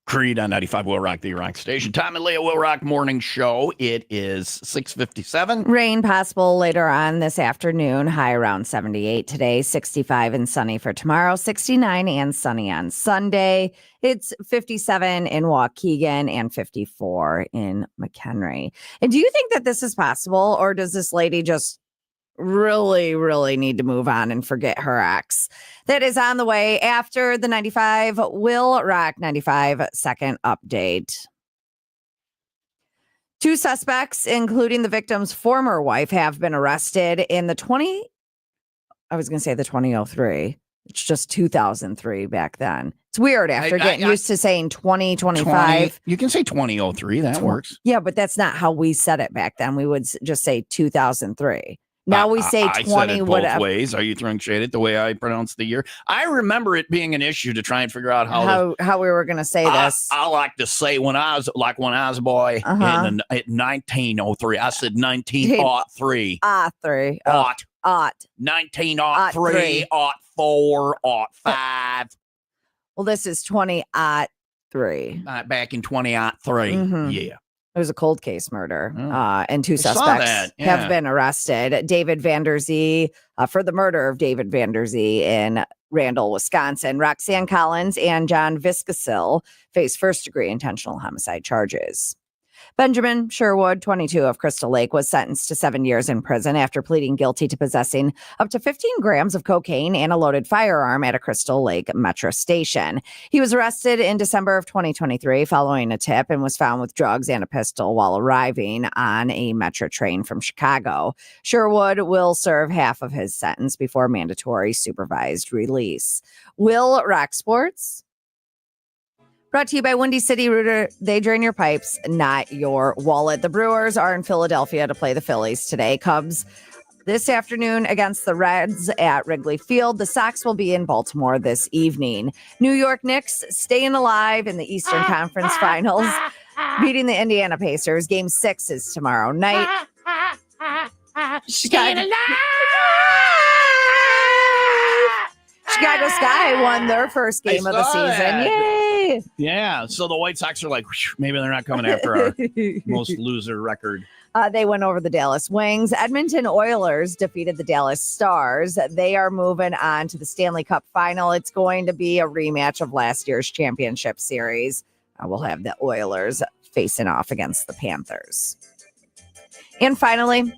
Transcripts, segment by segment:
Creed on 95 WIIL ROCK, the rock station. Tom and Leah WIIL ROCK morning show. It is 6:57. Rain possible later on this afternoon. High around 78 today. 65 and sunny for tomorrow. 69 and sunny on Sunday. It's 57 in Waukegan and 54 in McHenry. And do you think that this is possible, or does this lady just really need to move on and forget her ex? That is on the way after the 95 WIIL ROCK 95 second update. 2 suspects, including the victim's former wife, have been arrested in the 2003. It's just 2003 back then. It's weird after getting used to saying 2025. You can say 2003. That works. Yeah, but that's not how we said it back then. We would just say 2003. Now we say 20. I said it both ways. Are you throwing shade at the way I pronounce the year? I remember it being an issue to try and figure out how we were going to say this. I like to say when I was a boy in 1903. I said 1903. 1903. 1903. 04. 05. Well, this is 2003. Back in 2003. Mm-hmm. Yeah. It was a cold case murder, and 2 suspects have been arrested. David Vanderzee, for the murder of David Vanderzee in Randall, Wisconsin. Roxanne Collins and John Viscasil face first-degree intentional homicide charges. Benjamin Sherwood, 22, of Crystal Lake, was sentenced to 7 years in prison after pleading guilty to possessing up to 15 grams of cocaine and a loaded firearm at a Crystal Lake metro station. He was arrested in December of 2023 following a tip and was found with drugs and a pistol while arriving on a metro train from Chicago. Sherwood will serve half of his sentence before mandatory supervised release. WIIL ROCK Sports. Brought to you by Windy City Rooter. They drain your pipes, not your wallet. The Brewers are in Philadelphia to play the Phillies today. Cubs this afternoon against the Reds at Wrigley Field. The Sox will be in Baltimore this evening. New York Knicks staying alive in the Eastern Conference Finals, beating the Indiana Pacers. Game 6 is tomorrow night. Chicago Sky won their first game of the season. Yay! Yeah, so the White Sox are like, maybe they're not coming after our most loser record. They went over the Dallas Wings. Edmonton Oilers defeated the Dallas Stars. They are moving on to the Stanley Cup final. It's going to be a rematch of last year's championship series. We'll have the Oilers facing off against the Panthers. And finally,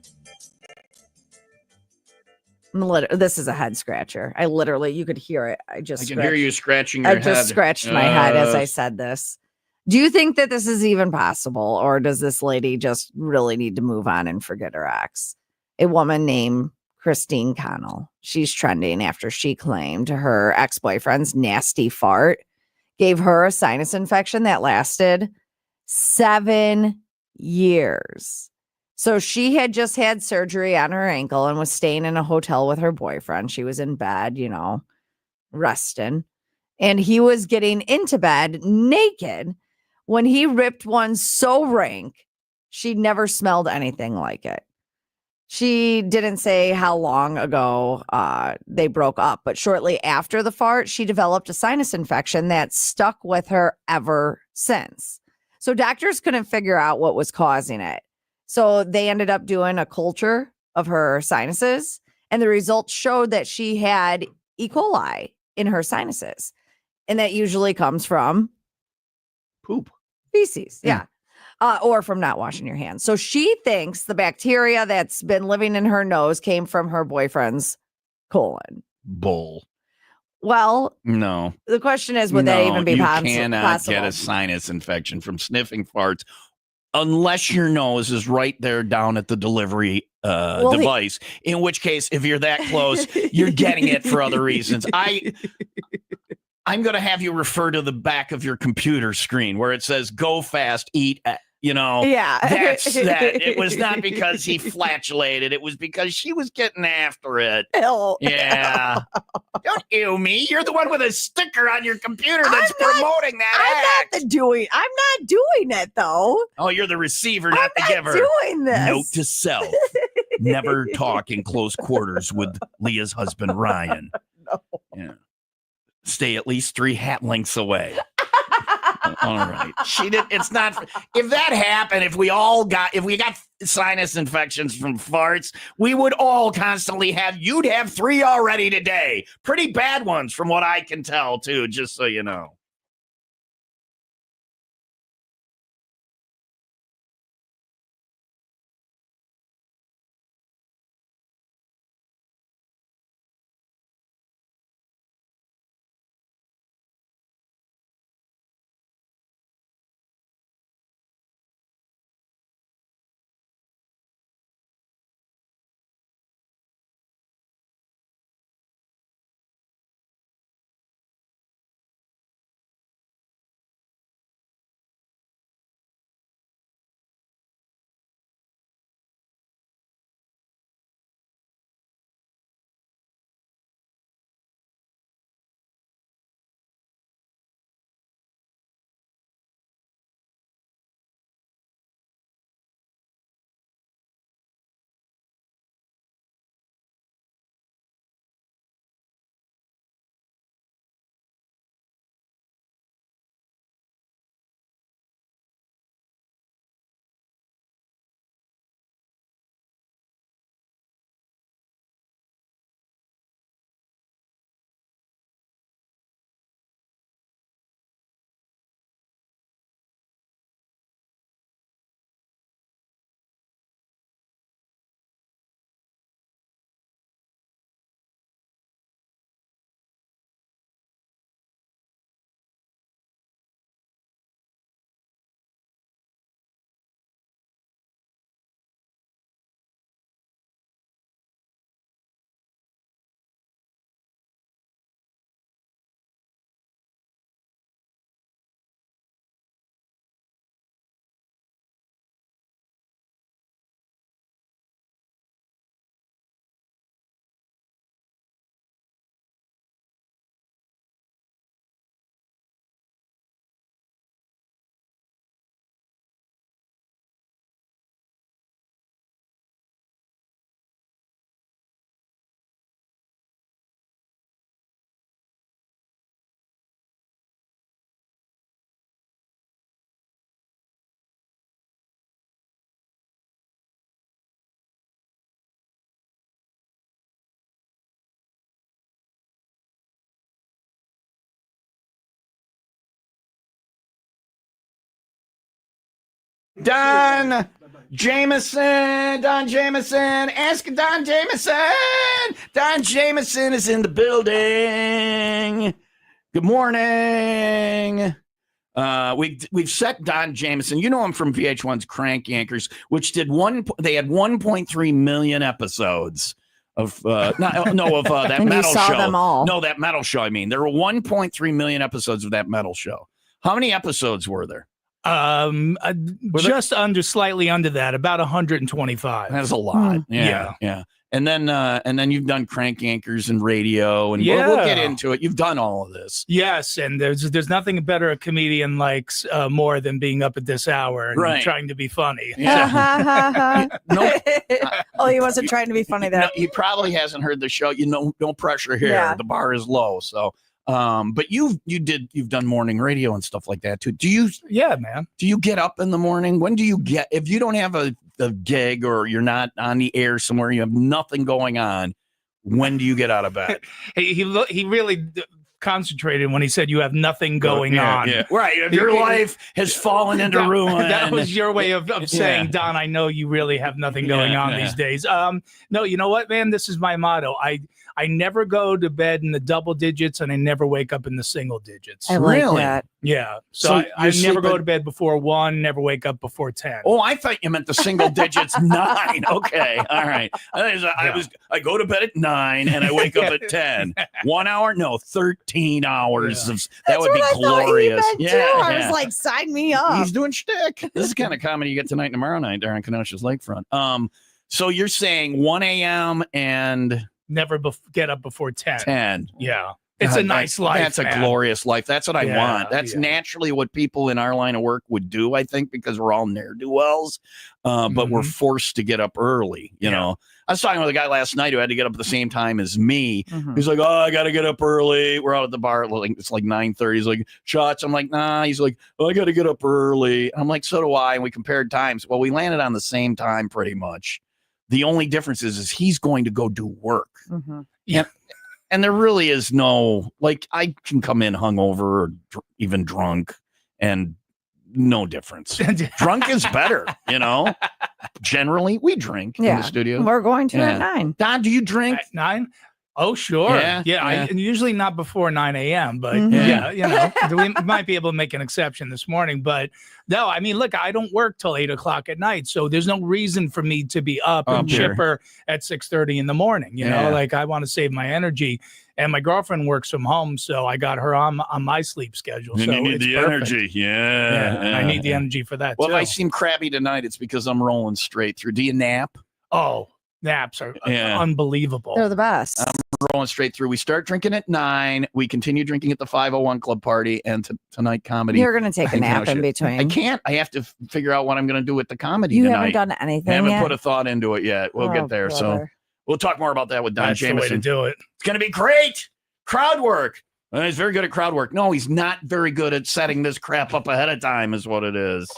this is a head scratcher. You could hear it. I can hear you scratching your head. I just scratched my head as I said this. Do you think that this is even possible, or does this lady just really need to move on and forget her ex? A woman named Christine Connell. She's trending after she claimed her ex-boyfriend's nasty fart gave her a sinus infection that lasted 7 years. So she had just had surgery on her ankle and was staying in a hotel with her boyfriend. She was in bed, resting. And he was getting into bed naked when he ripped one so rank, she'd never smelled anything like it. She didn't say how long ago they broke up, but shortly after the fart, she developed a sinus infection that stuck with her ever since. So doctors couldn't figure out what was causing it. So they ended up doing a culture of her sinuses, and the results showed that she had E. coli in her sinuses. And that usually comes from poop. Feces, yeah. Or from not washing your hands. So she thinks the bacteria that's been living in her nose came from her boyfriend's colon. Bull. Well, no. The question is, would that even be possible? You cannot get a sinus infection from sniffing farts unless your nose is right there down at the delivery device, in which case, if you're that close, you're getting it for other reasons. I'm going to have you refer to the back of your computer screen where it says, go fast, eat, Yeah. That's that. It was not because he flatulated. It was because she was getting after it. Ew. Yeah. Don't ew me. You're the one with a sticker on your computer that's promoting that act. I'm not doing it, though. Oh, you're the receiver, not the giver. I'm not doing this. Note to self. Never talk in close quarters with Leah's husband, Ryan. No. Yeah. Stay at least 3 hat lengths away. All right. She did. It's not. If that happened, if we got sinus infections from farts, we would all constantly you'd have 3 already today. Pretty bad ones from what I can tell too, just so you know. Don Jamieson, ask Don Jamieson. Don Jamieson is in the building. Good morning. We've set Don Jamieson. You know him from VH1's Crank Yankers, which did they had 1.3 million episodes of that metal show. Them all. No, that metal show. I mean, there were 1.3 million episodes of that metal show. How many episodes were there? Just slightly under that, about 125. That's a lot. Yeah. And then you've done Crank Yankers and radio, and we'll get into it. You've done all of this. Yes, and there's nothing better a comedian likes more than being up at this hour and trying to be funny. Yeah. He wasn't trying to be funny there. No, he probably hasn't heard the show. No pressure here. Yeah. The bar is low. So, but you've done morning radio and stuff like that too. Yeah, man. Do you get up in the morning? When do you if you don't have a gig or you're not on the air somewhere, you have nothing going on, when do you get out of bed? He really concentrated when he said you have nothing going on. Yeah. Right. Your life has fallen into ruin. That was your way of saying, Don, I know you really have nothing going on these days. No, you know what, man? This is my motto. I never go to bed in the double digits and I never wake up in the single digits. I like that. Yeah. So I never go to bed before 1, never wake up before 10. Oh, I thought you meant the single digits 9. Okay. All right. I go to bed at 9 and I wake up at 10. 1 hour? No, 13 hours. That would be glorious. I was like, sign me up. He's doing shtick. This is the kind of comedy you get tonight and tomorrow night there on Kenosha's Lakefront. So you're saying 1 a.m. and never get up before 10. 10. Yeah. It's a nice life. That's a glorious life. That's what I want. That's naturally what people in our line of work would do, I think, because we're all ne'er-do-wells. But we're forced to get up early, you know. I was talking with a guy last night who had to get up at the same time as me. He's like, oh, I got to get up early. We're out at the bar. It's like 9:30. He's like, shots. I'm like, nah. He's like, oh, I got to get up early. I'm like, so do I. And we compared times. Well, we landed on the same time pretty much. The only difference is he's going to go do work. Yeah. And there really is no, like, I can come in hungover or even drunk and no difference. Drunk is better, you know. Generally, we drink in the studio. We're going to at 9. Don, do you drink? At 9? Oh, sure. Yeah. I usually not before 9 a.m., but you know, we might be able to make an exception this morning. But no, I mean, look, I don't work till 8 o'clock at night. So there's no reason for me to be up and chipper at 6:30 in the morning. You know, like I want to save my energy. And my girlfriend works from home, so I got her on my sleep schedule. And so you need the energy. I need the energy for that, well, too. If I seem crabby tonight, it's because I'm rolling straight through. Do you nap? Oh, naps are unbelievable. They're the best. I'm rolling straight through. We start drinking at 9. We continue drinking at the 501 Club Party and tonight comedy. You're going to take a nap in between. I can't. I have to figure out what I'm going to do with the comedy you tonight. You haven't done anything I haven't yet? put a thought into it yet. We'll get there. Brother. So we'll talk more about that with Don Jamieson. That's the way to do it. It's going to be great. Crowd work. He's very good at crowd work. No, he's not very good at setting this crap up ahead of time is what it is.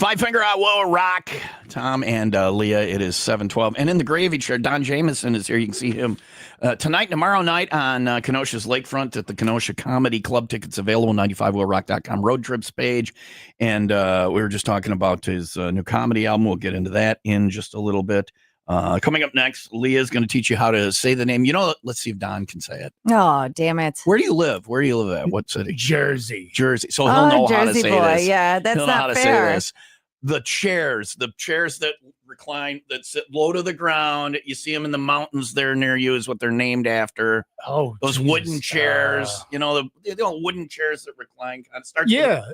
Five Finger Out WIIL ROCK. Tom and Leah, it is 7:12. And in the gravy chair, Don Jamieson is here. You can see him tonight and tomorrow night on Kenosha's Lakefront at the Kenosha Comedy Club. Tickets available, 95WIILRock.com road trips page. And we were just talking about his new comedy album. We'll get into that in just a little bit. Coming up next, Leah's going to teach you how to say the name. Let's see if Don can say it. Oh, damn it. Where do you live? Where do you live at? What city? Jersey. So he'll know Jersey how to say boy. this. Yeah, that's he'll know not how to fair. say this. The chairs that recline, that sit low to the ground. You see them in the mountains there near you is what they're named after. Oh, those Jesus. wooden chairs. The wooden chairs that recline.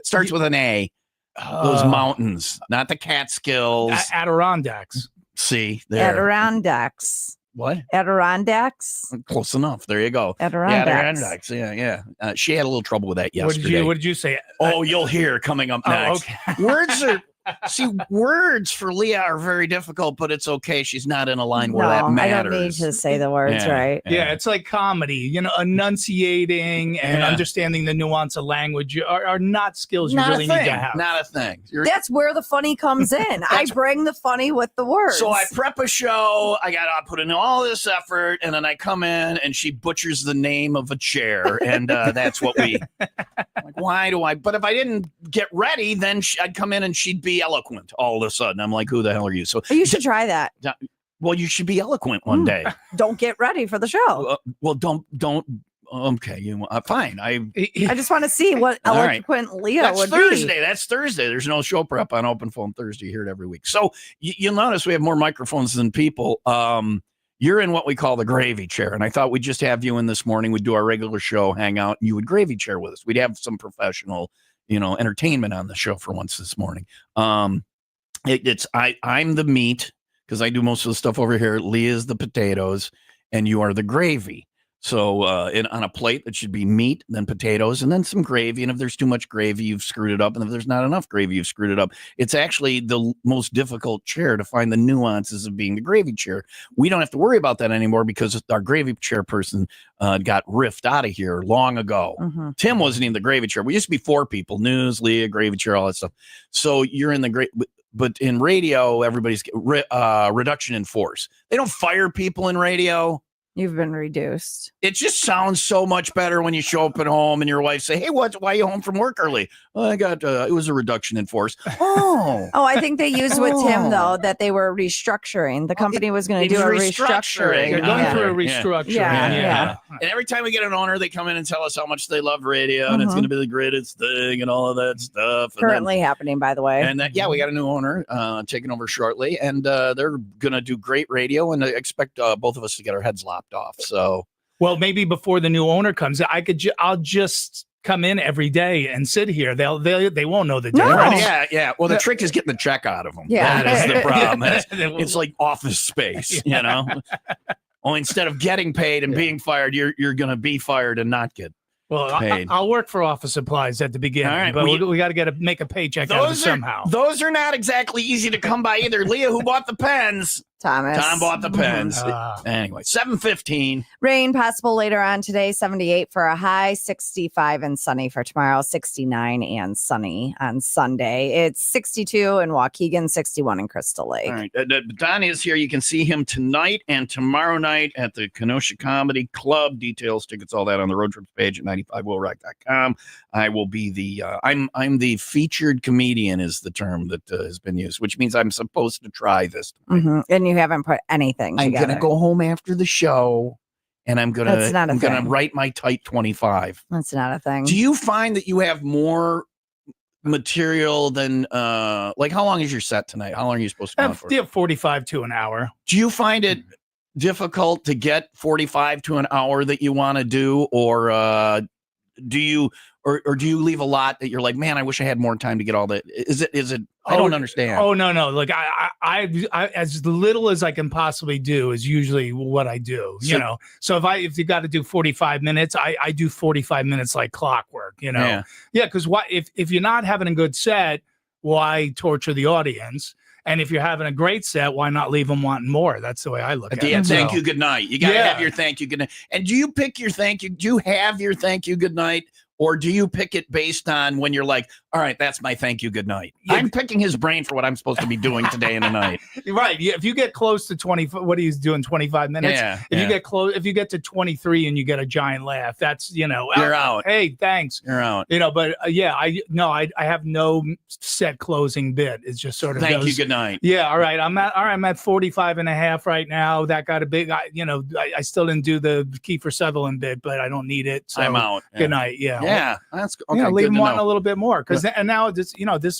Starts with an A. Those mountains, not the Catskills. Adirondacks. See there. Adirondacks. What? Adirondacks. Close enough. There you go. Adirondacks. Yeah. She had a little trouble with that yesterday. What did you say? Oh, you'll hear coming up next. Okay. Words for Leah are very difficult, but it's okay. She's not in a line where that matters. I don't need to say the words right. Yeah, it's like comedy. enunciating and understanding the nuance of language are not skills you really need to have. Not a thing. That's where the funny comes in. I bring the funny with the words. So I prep a show. I got to put in all this effort, and then I come in, and she butchers the name of a chair, and that's what we. Like, why do I? But if I didn't get ready, then I'd come in and she'd be eloquent all of a sudden. I'm like, who the hell are you? So you should try that. Well, you should be eloquent one day. Don't get ready for the show. Well, don't. Okay, fine. I just want to see what eloquent Leah would be. That's Thursday. There's no show prep on Open Phone Thursday. You hear it every week. So you'll notice we have more microphones than people. You're in what we call the gravy chair, and I thought we'd just have you in this morning. We'd do our regular show, hang out, and you would gravy chair with us. We'd have some professional, entertainment on the show for once this morning. I'm the meat because I do most of the stuff over here. Leah's the potatoes, and you are the gravy. So on a plate, that should be meat, then potatoes, and then some gravy. And if there's too much gravy, you've screwed it up. And if there's not enough gravy, you've screwed it up. It's actually the most difficult chair to find the nuances of being the gravy chair. We don't have to worry about that anymore because our gravy chair person got riffed out of here long ago. Mm-hmm. Tim wasn't even the gravy chair. We used to be 4 people: News, Leah, gravy chair, all that stuff. So you're in the but in radio, everybody's reduction in force. They don't fire people in radio. You've been reduced. It just sounds so much better when you show up at home and your wife say, "Hey, why are you home from work early?" Well, I got it was a reduction in force. Oh, I think they used with Tim though that they were restructuring. The company was going to do a restructuring. They're going through a restructuring. Yeah. And every time we get an owner, they come in and tell us how much they love radio and it's going to be the greatest thing and all of that stuff. Currently happening, by the way. And we got a new owner taking over shortly, and they're going to do great radio, and I expect both of us to get our heads lopped off. So, well, maybe before the new owner comes, I'll just come in every day and sit here. They won't know the difference. Yeah. Well, the trick is getting the check out of them. Yeah, that is the problem. It's like office space, Only instead of getting paid and being fired, you're going to be fired and not get. Well, I'll work for office supplies at the beginning, right, but we got to make a paycheck out of it somehow. Those are not exactly easy to come by either. Leah, who bought the pens? Tom bought the pens. Anyway, 7:15. Rain possible later on today, 78 for a high, 65 and sunny for tomorrow, 69 and sunny on Sunday. It's 62 in Waukegan, 61 in Crystal Lake. All right. Don is here. You can see him tonight and tomorrow night at the Kenosha Comedy Club. Details, tickets, all that on the road trips page at 95WIILRock.com. I will be the I'm the featured comedian is the term that has been used, which means I'm supposed to try this. Mm-hmm. And you haven't put anything together. I'm going to go home after the show and I'm going to write my tight 25. That's not a thing. Do you find that you have more material than like how long is your set tonight? How long are you supposed to go for? 45 to an hour. Do you find it difficult to get 45 to an hour that you want to do, or do you leave a lot that you're like, man, I wish I had more time to get all that? Is it I don't understand. Oh, no. Like I as little as I can possibly do is usually what I do, So if you got to do 45 minutes, I do 45 minutes like clockwork, Yeah. Because if you're not having a good set, why torture the audience? And if you're having a great set, why not leave them wanting more? That's the way I look at it. Thank you, good night. You got to have your thank you, good night. And do you pick your thank you? Do you have your thank you, good night Or do you pick it based on when you're like, all right, that's my thank you, good night? Yeah. I'm picking his brain for what I'm supposed to be doing today and tonight. Right. Yeah, if you get close to 20, what he's doing, 25 minutes. Yeah, if you get close, if you get to 23 and you get a giant laugh, that's, you're out. Hey, thanks. You're out. But I have no set closing bit. It's just sort of thank you, good night. Yeah. All right. I'm at 45 and a half right now. That got a big, I still didn't do the Kief Sutherland bit, but I don't need it. So I'm out. Yeah. Good night. Yeah. Yeah. That's okay. Leave them wanting a little bit more. And now this,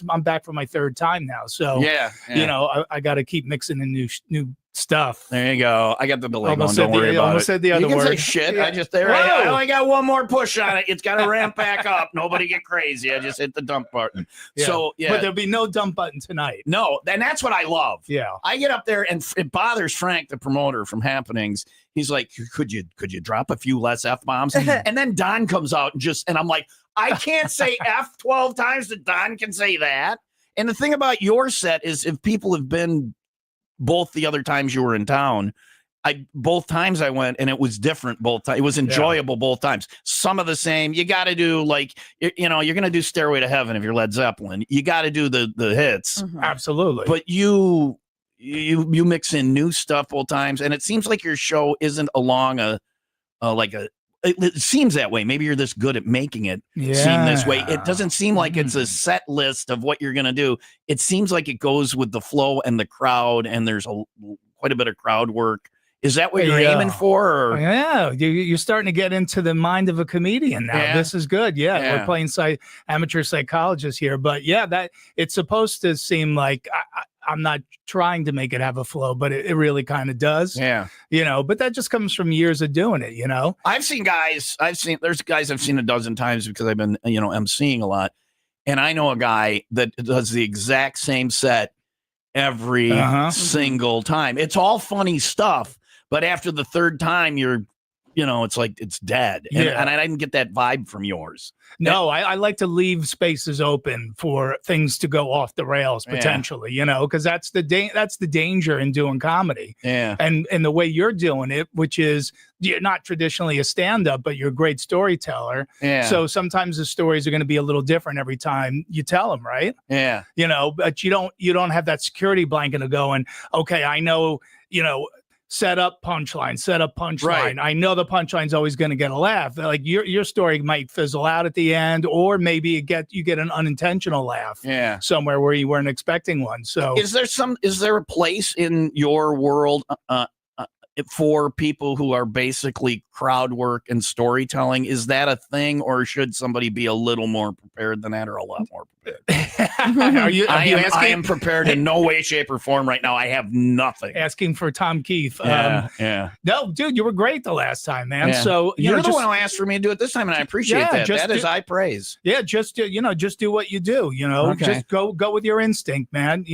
I'm back for my third time now. So, I got to keep mixing in new stuff. There you go. I got the delay going. Don't worry about it. Said the other word. Say shit. Yeah. I only got one more push on it. It's got to ramp back up. Nobody get crazy. I just hit the dump button. Yeah. So, yeah. But there'll be no dump button tonight. No. And that's what I love. Yeah. I get up there and it bothers Frank, the promoter from Happenings. He's like, could you drop a few less F-bombs? And then Don comes out and I'm like, I can't say F 12 times that Don can say that. And the thing about your set is if people have been both the other times you were in town, both times I went and it was different both times. It was enjoyable both times. Some of the same. You got to do you're going to do Stairway to Heaven if you're Led Zeppelin. You got to do the hits. Mm-hmm. Absolutely. But you mix in new stuff both times. And it seems like your show isn't along it seems that way. Maybe you're this good at making it seem this way. It doesn't seem like it's a set list of what you're going to do. It seems like it goes with the flow and the crowd, and there's quite a bit of crowd work. Is that what you're aiming for? Or? Yeah, you're starting to get into the mind of a comedian now. Yeah. This is good. Yeah. We're playing amateur psychologist here, but that it's supposed to seem like I'm not trying to make it have a flow, but it really kind of does. Yeah. But that just comes from years of doing it, there's guys I've seen a dozen times because I've been, emceeing a lot. And I know a guy that does the exact same set every single time. It's all funny stuff, but after the third time, it's like it's dead. And I didn't get that vibe from yours. No, I like to leave spaces open for things to go off the rails potentially, because that's the danger in doing comedy. Yeah. And the way you're doing it, which is you're not traditionally a stand-up, but you're a great storyteller. Yeah. So sometimes the stories are going to be a little different every time you tell them, right? Yeah. But you don't have that security blanket of going, okay, I know, set up punchline. Right. I know the punchline's always going to get a laugh. Like your story might fizzle out at the end, or maybe you get an unintentional laugh somewhere where you weren't expecting one. So is there a place in your world for people who are basically crowd work and storytelling? Is that a thing, or should somebody be a little more prepared than that, or a lot more prepared? I am prepared in no way, shape, or form right now. I have nothing. Asking for Tom Kief. No, dude, you were great the last time, man. Yeah. So you're the one who asked for me to do it this time, and I appreciate that. That is high praise. Yeah, just do what you do. Okay. Just go with your instinct, man.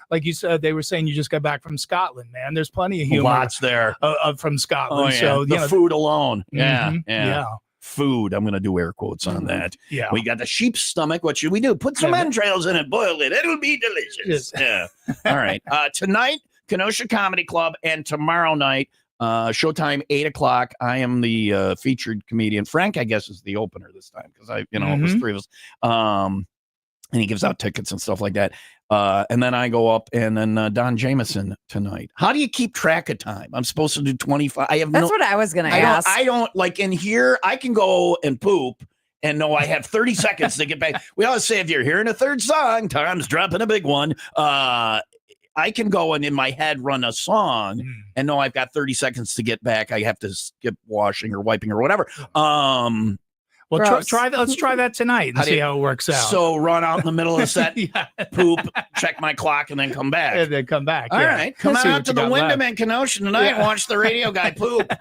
Like you said, they were saying you just got back from Scotland, man. There's plenty of humor. Lots there from Scotland. Oh, yeah. So the food alone. Mm-hmm. Yeah. Food. I'm going to do air quotes on that. Yeah. We got the sheep's stomach. What should we do? Put some entrails in it, boil it. It'll be delicious. Yeah. All right. Tonight, Kenosha Comedy Club, and tomorrow night, showtime 8:00. I am the featured comedian. Frank, I guess, is the opener this time because it was three of us. And he gives out tickets and stuff like that. And then I go up, and then Don Jamieson tonight. How do you keep track of time? I'm supposed to do 25. That's what I was going to ask. I don't like in here. I can go and poop and know I have 30 seconds to get back. We always say if you're hearing a third song, Tom's dropping a big one. I can go and in my head run a song and know I've got 30 seconds to get back. I have to skip washing or wiping or whatever. Well, try that. Let's try that tonight and see how it works out. So run out in the middle of the set, poop, check my clock, and then come back. And then come back. All right. Come out to the Wyndham in Kenosha tonight and watch the radio guy poop.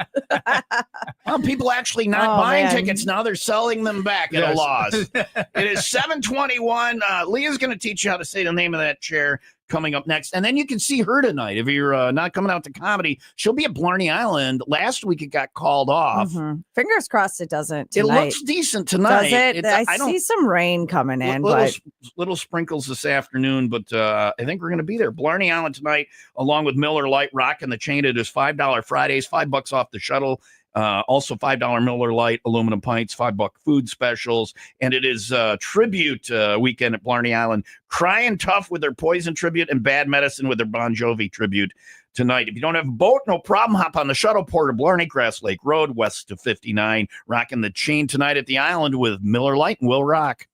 Well, people actually not buying tickets now. They're selling them back at a loss. It is 7:21. Leah's going to teach you how to say the name of that chair coming up next. And then you can see her tonight. If you're not coming out to comedy, she'll be at Blarney Island. Last week it got called off. Fingers crossed it doesn't tonight. It looks decent tonight. Does it? I see some rain coming in. Little sprinkles this afternoon, but I think we're going to be there. Blarney Island tonight, along with Miller Lite Rock and the Chain. It is $5 Fridays, $5 off the shuttle. Also, $5 Miller Lite aluminum pints, $5 food specials. And it is tribute weekend at Blarney Island. Crying Tough with their Poison tribute and Bad Medicine with their Bon Jovi tribute tonight. If you don't have a boat, no problem. Hop on the shuttle port of Blarney, Grass Lake Road, west of 59. Rocking the chain tonight at the island with Miller Lite and WIIL Rock.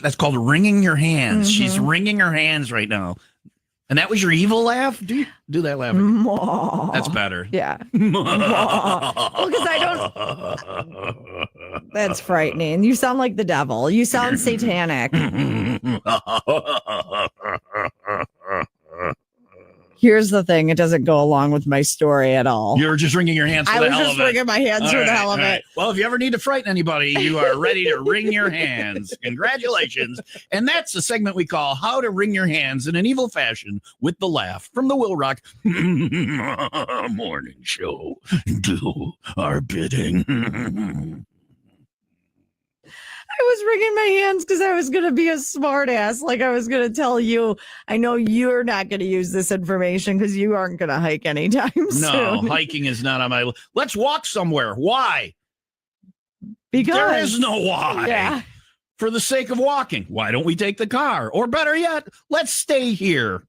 That's called wringing your hands. Mm-hmm. She's wringing her hands right now. And that was your evil laugh? Do that laugh again. That's better. Yeah. Well, because I don't. That's frightening. You sound like the devil. You sound satanic. Here's the thing. It doesn't go along with my story at all. You're just wringing your hands for the hell of it. I was just wringing my hands for the hell of it. Well, if you ever need to frighten anybody, you are ready to wring your hands. Congratulations. And that's the segment we call How to Wring Your Hands in an Evil Fashion with the Laugh from the WIIL Rock Morning Show. Do our bidding. I was wringing my hands because I was going to be a smart ass. Like I was going to tell you, I know you're not going to use this information because you aren't going to hike anytime soon. No, hiking is not on my list. Let's walk somewhere. Why? Because there is no why. Yeah. For the sake of walking. Why don't we take the car? Or better yet, let's stay here.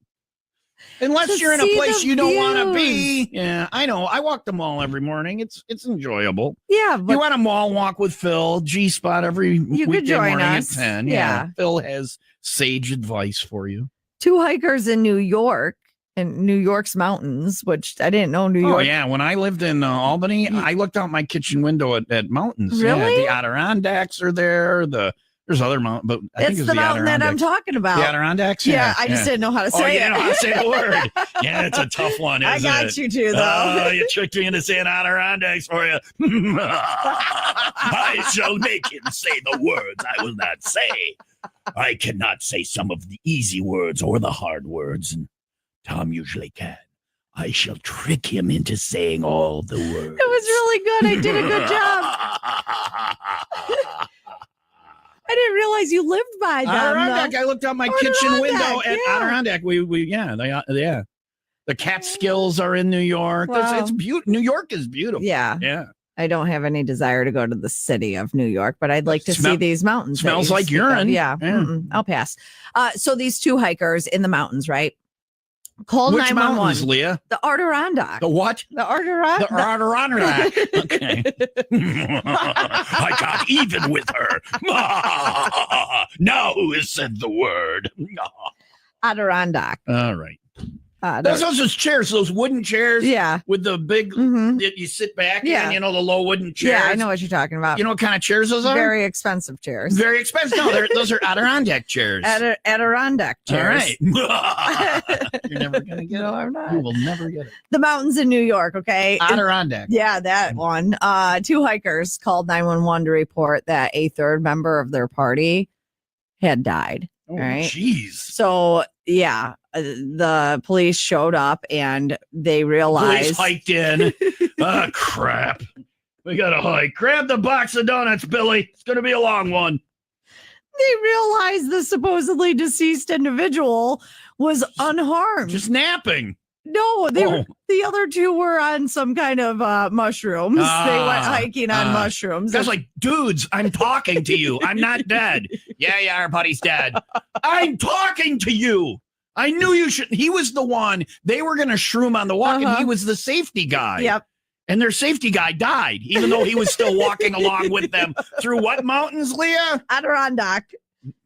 Unless you're in a place you don't want to be. Yeah, I know. I walk the mall every morning. It's enjoyable. Yeah. But you want a mall walk with Phil, G-Spot every weekday morning us. At 10. Yeah. Phil has sage advice for you. 2 hikers in New York in New York's mountains, which I didn't know New York. Oh, yeah. When I lived in Albany, I looked out my kitchen window at mountains. Really? Yeah, the Adirondacks are there. There's other mountains, but I think It's it's the the mountain that I'm Adirondacks. talking about. The Adirondacks? Yeah, I just didn't know how to say you it. didn't know how to say the word. Yeah, it's a tough one, isn't it? I got you too, though. Oh, you tricked me into saying Adirondacks for you. I shall make him say the words I will not say. I cannot say some of the easy words or the hard words, and Tom usually can. I shall trick him into saying all the words. It was really good. I did a good job. I didn't realize you lived by them. Adirondack. Though. I looked out my kitchen window at yeah. Adirondack. Yeah. The Catskills are in New York. Wow. It's beautiful. New York is beautiful. Yeah. Yeah. I don't have any desire to go to the city of New York, but I'd like to see these mountains. Smells like urine. Yeah. I'll pass. So these two hikers in the mountains, right? Called Which 911. mountains, Leah? The Adirondack. The what? The Adirondack. The Adirondack. Okay. I got even with her. Now who has said the word? Adirondack. All right. Those chairs, those wooden chairs. Yeah. With the big, you sit back Yeah. in, the low wooden chairs. Yeah, I know what you're talking about. You know what kind of chairs those are? Very expensive chairs. Very expensive. No, those are Adirondack chairs. Adirondack chairs. All right. You're never going to get it. I'm not. You will never get it. The mountains in New York, okay? Adirondack. Yeah, that one. Two hikers called 911 to report that a third member of their party had died. Oh, right. Jeez. So, yeah, the police showed up and they realized. Police hiked in. Ah, crap. We got to hike. Grab the box of donuts, Billy. It's going to be a long one. They realized the supposedly deceased individual was unharmed. Just napping. No, the other two were on some kind of mushrooms. They went hiking on mushrooms. Guys, like, dudes, I'm talking to you. I'm not dead. Yeah, our buddy's dead. I'm talking to you. I knew you should. He was the one. They were going to shroom on the walk, and he was the safety guy. Yep. And their safety guy died, even though he was still walking along with them through what mountains, Leah? Adirondack.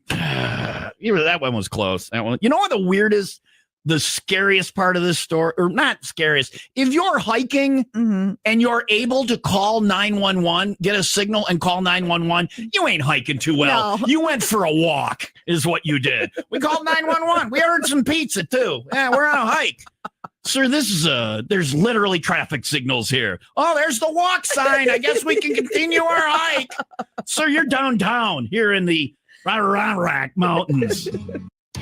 That one was close. That one. You know what the weirdest, the scariest part of this story, or not scariest, if you're hiking and you're able to call 911, get a signal and call 911, you ain't hiking too well. No. You went for a walk is what you did. We called 911. We ordered some pizza too. Yeah, we're on a hike. Sir, there's literally traffic signals here. Oh, there's the walk sign. I guess we can continue our hike. Sir, you're downtown here in the Adirondack Mountains.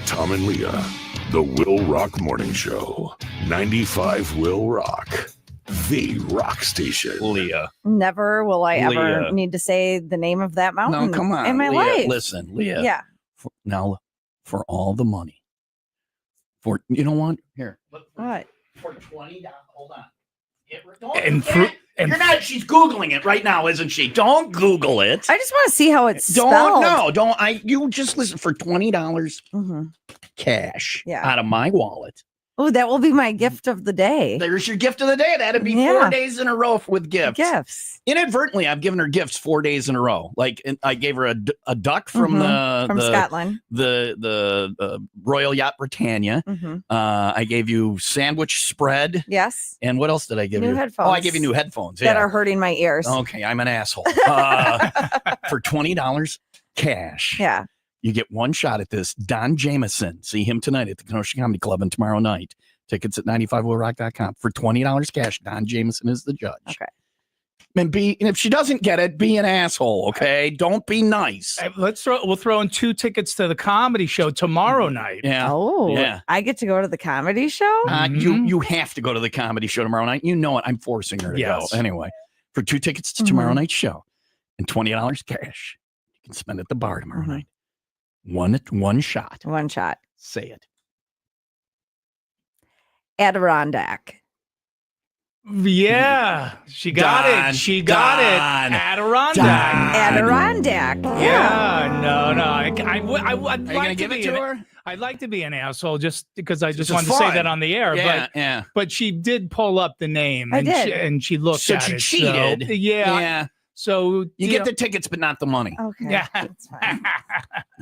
Tom and Leah, the WIIL Rock Morning Show. 95 WIIL Rock, the rock station. Leah. Never will I ever Leah. need to say the name of that mountain No, come on. in my Leah, life. Listen, Leah. Yeah. For all the money. You know what? Here. What? For $20. Hold on. She's Googling it right now, isn't she? Don't Google it. I just want to see how it's spelled. You just listen for $20 cash out of my wallet. Oh, that will be my gift of the day. There's your gift of the day. That'd be 4 days in a row with gifts. Inadvertently, I've given her gifts 4 days in a row. Like I gave her a duck from Scotland, the Royal Yacht Britannia. I gave you sandwich spread. Yes. And what else did I give you? New headphones. Oh, I gave you new headphones that are hurting my ears. Okay, I'm an asshole. For $20 cash. Yeah. You get one shot at this. Don Jamieson. See him tonight at the Kenosha Comedy Club and tomorrow night. Tickets at 95willrock.com. For $20 cash, Don Jamieson is the judge. Okay. And if she doesn't get it, be an asshole, okay? Don't be nice. We'll throw in 2 tickets to the comedy show tomorrow night. Yeah. Oh, yeah. I get to go to the comedy show? You have to go to the comedy show tomorrow night. You know it. I'm forcing her to go. Anyway, for 2 tickets to tomorrow night's show and $20 cash, you can spend at the bar tomorrow night. One shot. One shot. Say it. Adirondack. Yeah, she got it. She got it. Adirondack. Adirondack. Yeah. No. I'd Are you like gonna give it to her? I'd like to be an asshole just because I just This is wanted to say fun. that on the air. Yeah. but she did pull up the name. I and did. and she looked So at she it. cheated. So, yeah. So you get the tickets, but not the money. Okay. Yeah. That's fine.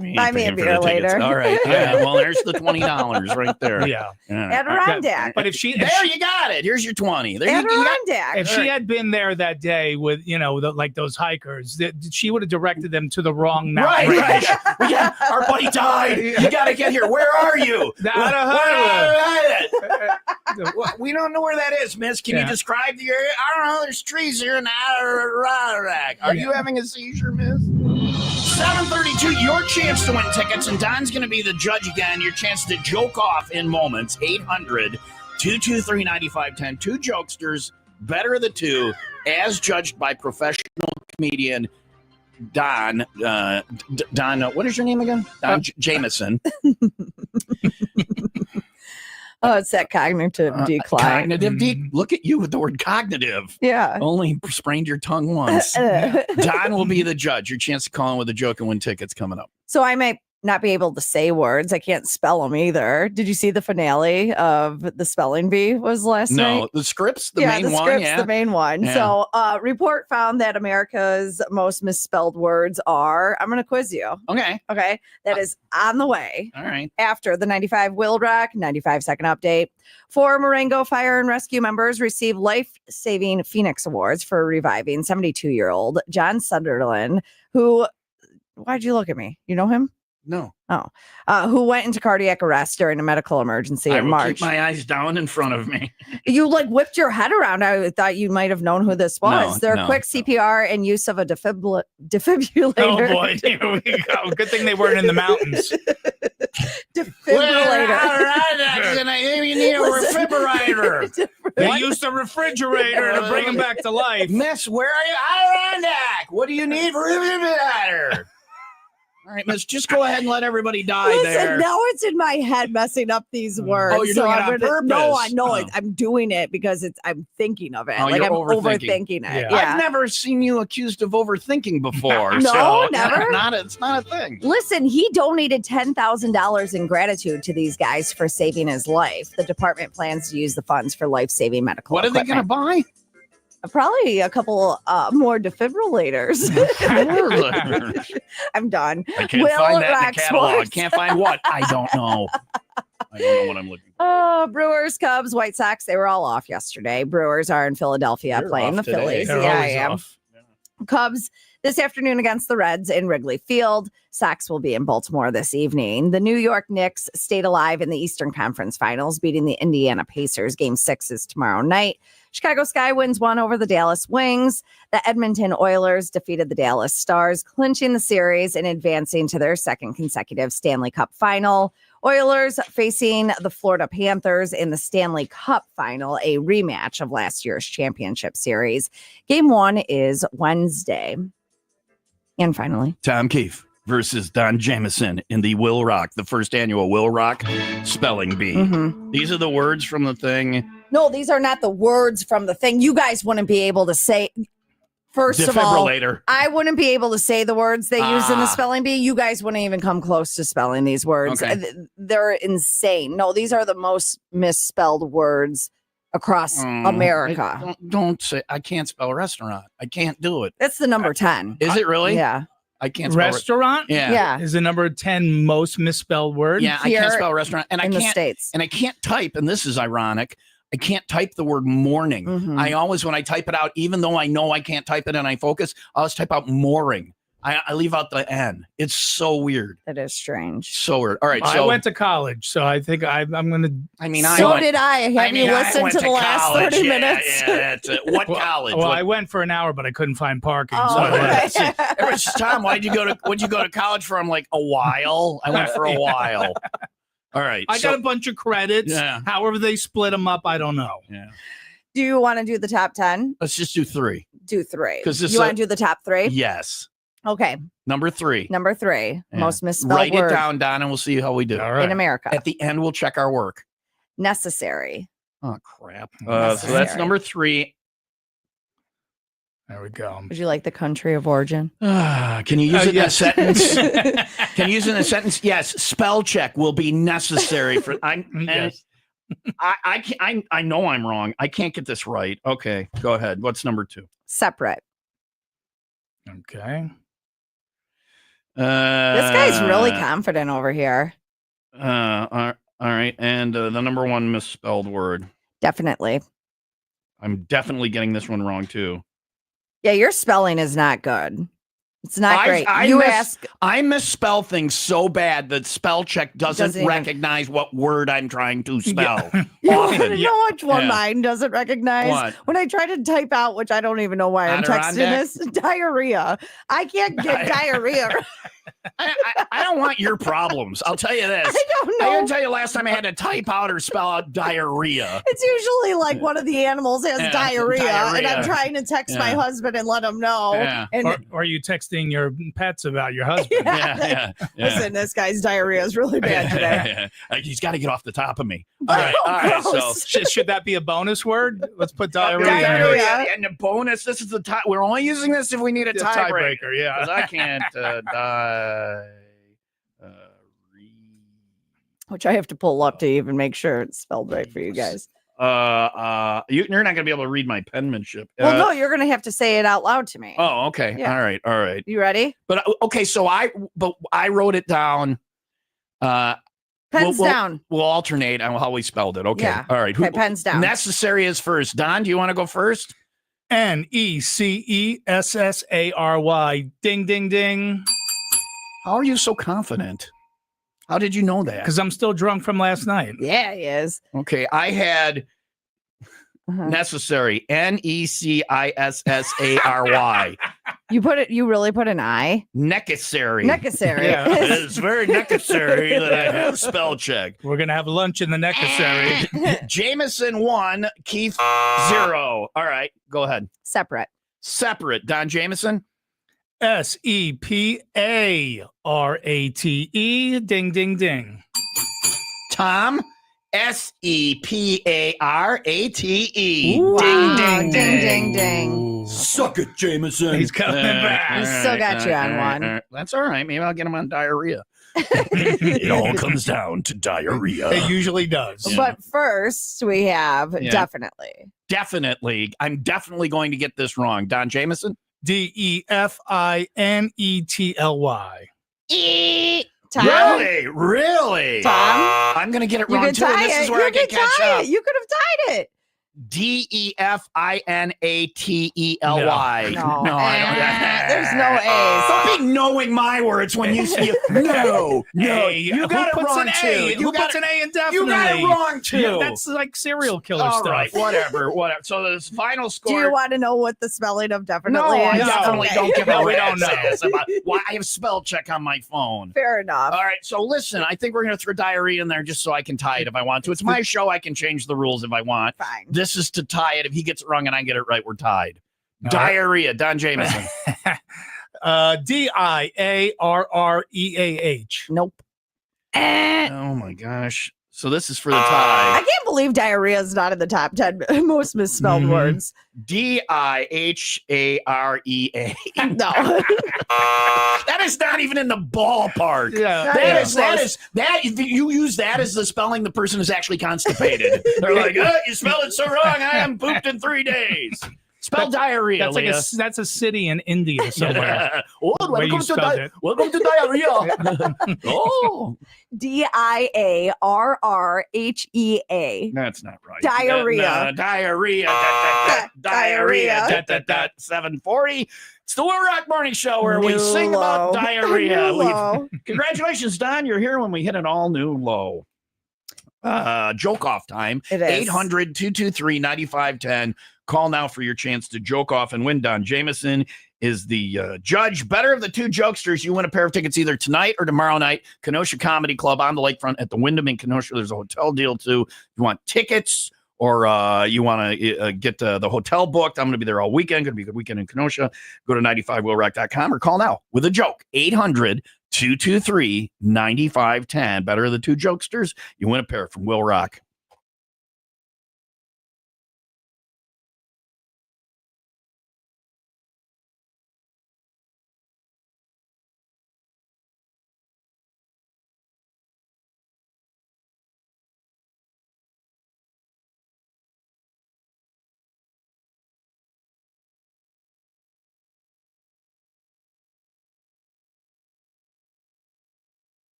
You Buy ain't me a paying for beer the tickets. later. All right. Yeah. Well, there's the $20 right there. Yeah. Adirondack. But if she you got it. Here's your 20. There you got. Adirondack. if she had been there that day with, like those hikers, she would have directed them to the wrong mountain. Right. Our buddy died. You got to get here. Where are you? We don't know where that is, miss. Can you describe the area? I don't know. There's trees here in Adirondack. Are you having a seizure, miss? 7:32, your chance to win tickets, and Don's going to be the judge again. Your chance to joke off in moments. 800-223-9510. Two jokesters, better of the two, as judged by professional comedian Don. Don, what is your name again? Don Jamieson. Oh, it's that cognitive decline. Look at you with the word cognitive. Yeah. Only sprained your tongue once. Don will be the judge. Your chance to call in with a joke and win tickets coming up. So I might not be able to say words. I can't spell them either. Did you see the finale of the spelling bee was last night? No, the script's the main one. Script's the main one. Yeah. So report found that America's most misspelled words are, I'm going to quiz you. Okay. That is on the way. All right. After the 95 WIIL ROCK 95-second update. 4 Marengo Fire and Rescue members received life-saving Phoenix Awards for reviving 72-year-old John Sunderland, who, why'd you look at me? You know him? No. Who went into cardiac arrest during a medical emergency in March. Keep my eyes down in front of me. You whipped your head around. I thought you might have known who this was. Their quick CPR and use of a defibrillator. Oh boy, here we go. Good thing they weren't in the mountains. Defibrillator. You need a refrigerator. They used a refrigerator to bring him back to life. Miss, where are you? Adirondack. What do you need for a refrigerator? All right, miss, just go ahead and let everybody die there. Now it's in my head messing up these words. Oh, you're doing it on purpose. No, I know it. I'm doing it because I'm thinking of it. Oh, like you're I'm overthinking it. Yeah. I've never seen you accused of overthinking before. No, so never. It's not a thing. Listen, he donated $10,000 in gratitude to these guys for saving his life. The department plans to use the funds for life-saving medical What are they going to buy? Probably a couple more defibrillators. I'm done. I can't find that in the catalog. Can't find what? I don't know. I don't know what I'm looking for. Brewers, Cubs, White Sox, they were all off yesterday. Brewers are in Philadelphia playing the Phillies. They're I am. off. Cubs this afternoon against the Reds in Wrigley Field. Sox will be in Baltimore this evening. The New York Knicks stayed alive in the Eastern Conference Finals, beating the Indiana Pacers. Game 6 is tomorrow night. Chicago Sky wins 1 over the Dallas Wings. The Edmonton Oilers defeated the Dallas Stars, clinching the series and advancing to their second consecutive Stanley Cup final. Oilers facing the Florida Panthers in the Stanley Cup final, a rematch of last year's championship series. Game 1 is Wednesday. And finally, Tom Kief versus Don Jamieson in the WIIL ROCK, the first annual WIIL ROCK spelling bee. Mm-hmm. These are the words from the thing. No, these are not the words from the thing. You guys wouldn't be able to say. First of all, I wouldn't be able to say the words they use in the spelling bee. You guys wouldn't even come close to spelling these words. Okay. They're insane. No, these are the most misspelled words across America. Don't say I can't spell restaurant. I can't do it. That's the number 10. Is it really? Yeah. I can't spell restaurant. Yeah. Is the number 10 most misspelled word? Yeah, I can't spell restaurant, and I in can't. The States. And I can't type. And this is ironic. I can't type the word morning. Mm-hmm. I always, when I type it out, even though I know I can't type it and I focus, I always type out mooring. I leave out the N. It's so weird. That is strange. So weird. All right. I So went to college, so I think I'm going to. I mean, did I. Have you listened to the last 30 minutes? Yeah, that's it. What college? Well, I went for an hour, but I couldn't find parking. Oh, so okay. It was Tom. What'd you go to college for? I'm like, a while. I went for a while. All right. I got a bunch of credits. Yeah. However they split them up, I don't know. Yeah. Do you want to do the top 10? Let's just do 3. Do 3. 'Cause you want to do the top 3? Yes. Okay. Number 3. Number 3. Yeah. Most misspelled Write word it down, Don, and we'll see how we do. All right. in America. At the end, we'll check our work. Necessary. Oh, crap. So Necessary. that's number 3. There we go. Would you like the country of origin? Can you use it in a yes. sentence? Can you use it in a sentence? Yes. Spell check will be necessary for. Yes. I know I'm wrong. I can't get this right. Okay, go ahead. What's number 2? Separate. Okay. This guy's really confident over here. All right. And the number one misspelled word. Definitely. I'm definitely getting this one wrong, too. Yeah, your spelling is not good. It's not great. I misspell things so bad that spell check doesn't recognize what word I'm trying to spell. Yeah. You want to know which one mine doesn't recognize? What? When I try to type out, which I don't even know why I'm texting this, diarrhea. I can't get diarrhea. I don't want your problems. I'll tell you this. I don't know. I can tell you last time I had to type out or spell out diarrhea. It's usually like one of the animals has diarrhea, and I'm trying to text my husband and let him know. Yeah. And or are you texting your pets about your husband? Yeah. Listen, this guy's diarrhea is really bad today. He's got to get off the top of me. All right. All right. So should that be a bonus word? Let's put diarrhea. Diarrhea. And the bonus, this is the tie. We're only using this if we need a tiebreaker. Yeah. Because I can't Which I have to pull up to even make sure it's spelled right for you guys. you're not going to be able to read my penmanship. Well, no, you're going to have to say it out loud to me. Oh, okay. Yeah. All right. You ready? But okay, so I wrote it down. Pens down. We'll alternate on how we spelled it. Okay. Yeah. All right. Okay, pens down. Necessary is first. Don, do you want to go first? Necessary. Ding, ding, ding. How are you so confident? How did you know that? Because I'm still drunk from last night. Yeah, he is. Okay, I had necessary. Necissary. You really put an I? Necessary. Necessary. Yeah. It's very necessary that I have spell check. We're gonna have lunch in the necessary. Jameson 1, Kief 0. All right, go ahead. Separate. Don Jameson. SEPARATE. Ding, ding, ding. Tom. SEPARATE. Wow. Ding, ding, ding, ding, ding. Suck it, Jameson. He's coming back. We still got you on one. That's all right. Maybe I'll get him on diarrhea. It all comes down to diarrhea. It usually does. Yeah. But first, we have definitely. Definitely. I'm definitely going to get this wrong. Don Jameson? DEFINETLY. Tom? Really? Tom? I'm going to get it You wrong could too. And tie this it. is where I can catch up. You could have tied it. DEFINATELY. No. I don't. There's no A's. Don't be knowing my words when you see no. You got it wrong too. Who puts an A in definitely? You got it wrong too. Yeah, that's like serial killer All stuff. right, whatever. So the final score. Do you want to know what the spelling of definitely No, I is? definitely Okay. don't give a We don't know. Why I have spell check on my phone. Fair enough. All right, so listen, I think we're going to throw diarrhea in there just so I can tie it if I want to. It's my show. I can change the rules if I want. Fine. This is to tie it. If he gets it wrong and I get it right, we're tied. All Diarrhea, Don Jamieson. DIARREAH. Nope. Oh my gosh. So this is for the I tie. can't believe diarrhea is not in the top 10 most misspelled words. DIHAREA. No. That is not even in the ballpark. Yeah. That you use that as the spelling the person is actually constipated. They're like, oh, you spelled it so wrong. I haven't pooped in 3 days. Spell diarrhea. That's a city in India somewhere. Oh, Where you spelled it. welcome to diarrhea. Oh, DIARRHEA. that's not right. Diarrhea. Diarrhea. Diarrhea. 740. It's the WIIL ROCK Morning Show where we New sing about low. diarrhea. New low. Congratulations, Don. You're here when we hit an all new low. Joke off time. It is. 800-223-9510. Call now for your chance to joke off and win. Don Jamieson is the judge. Better of the two jokesters. You win a pair of tickets either tonight or tomorrow night. Kenosha Comedy Club on the lakefront at the Wyndham in Kenosha. There's a hotel deal too. If you want tickets or you want to get the hotel booked, I'm going to be there all weekend. Going to be a good weekend in Kenosha. Go to 95willrock.com or call now with a joke. 800-223-9510. Better of the two jokesters. You win a pair from WIIL ROCK.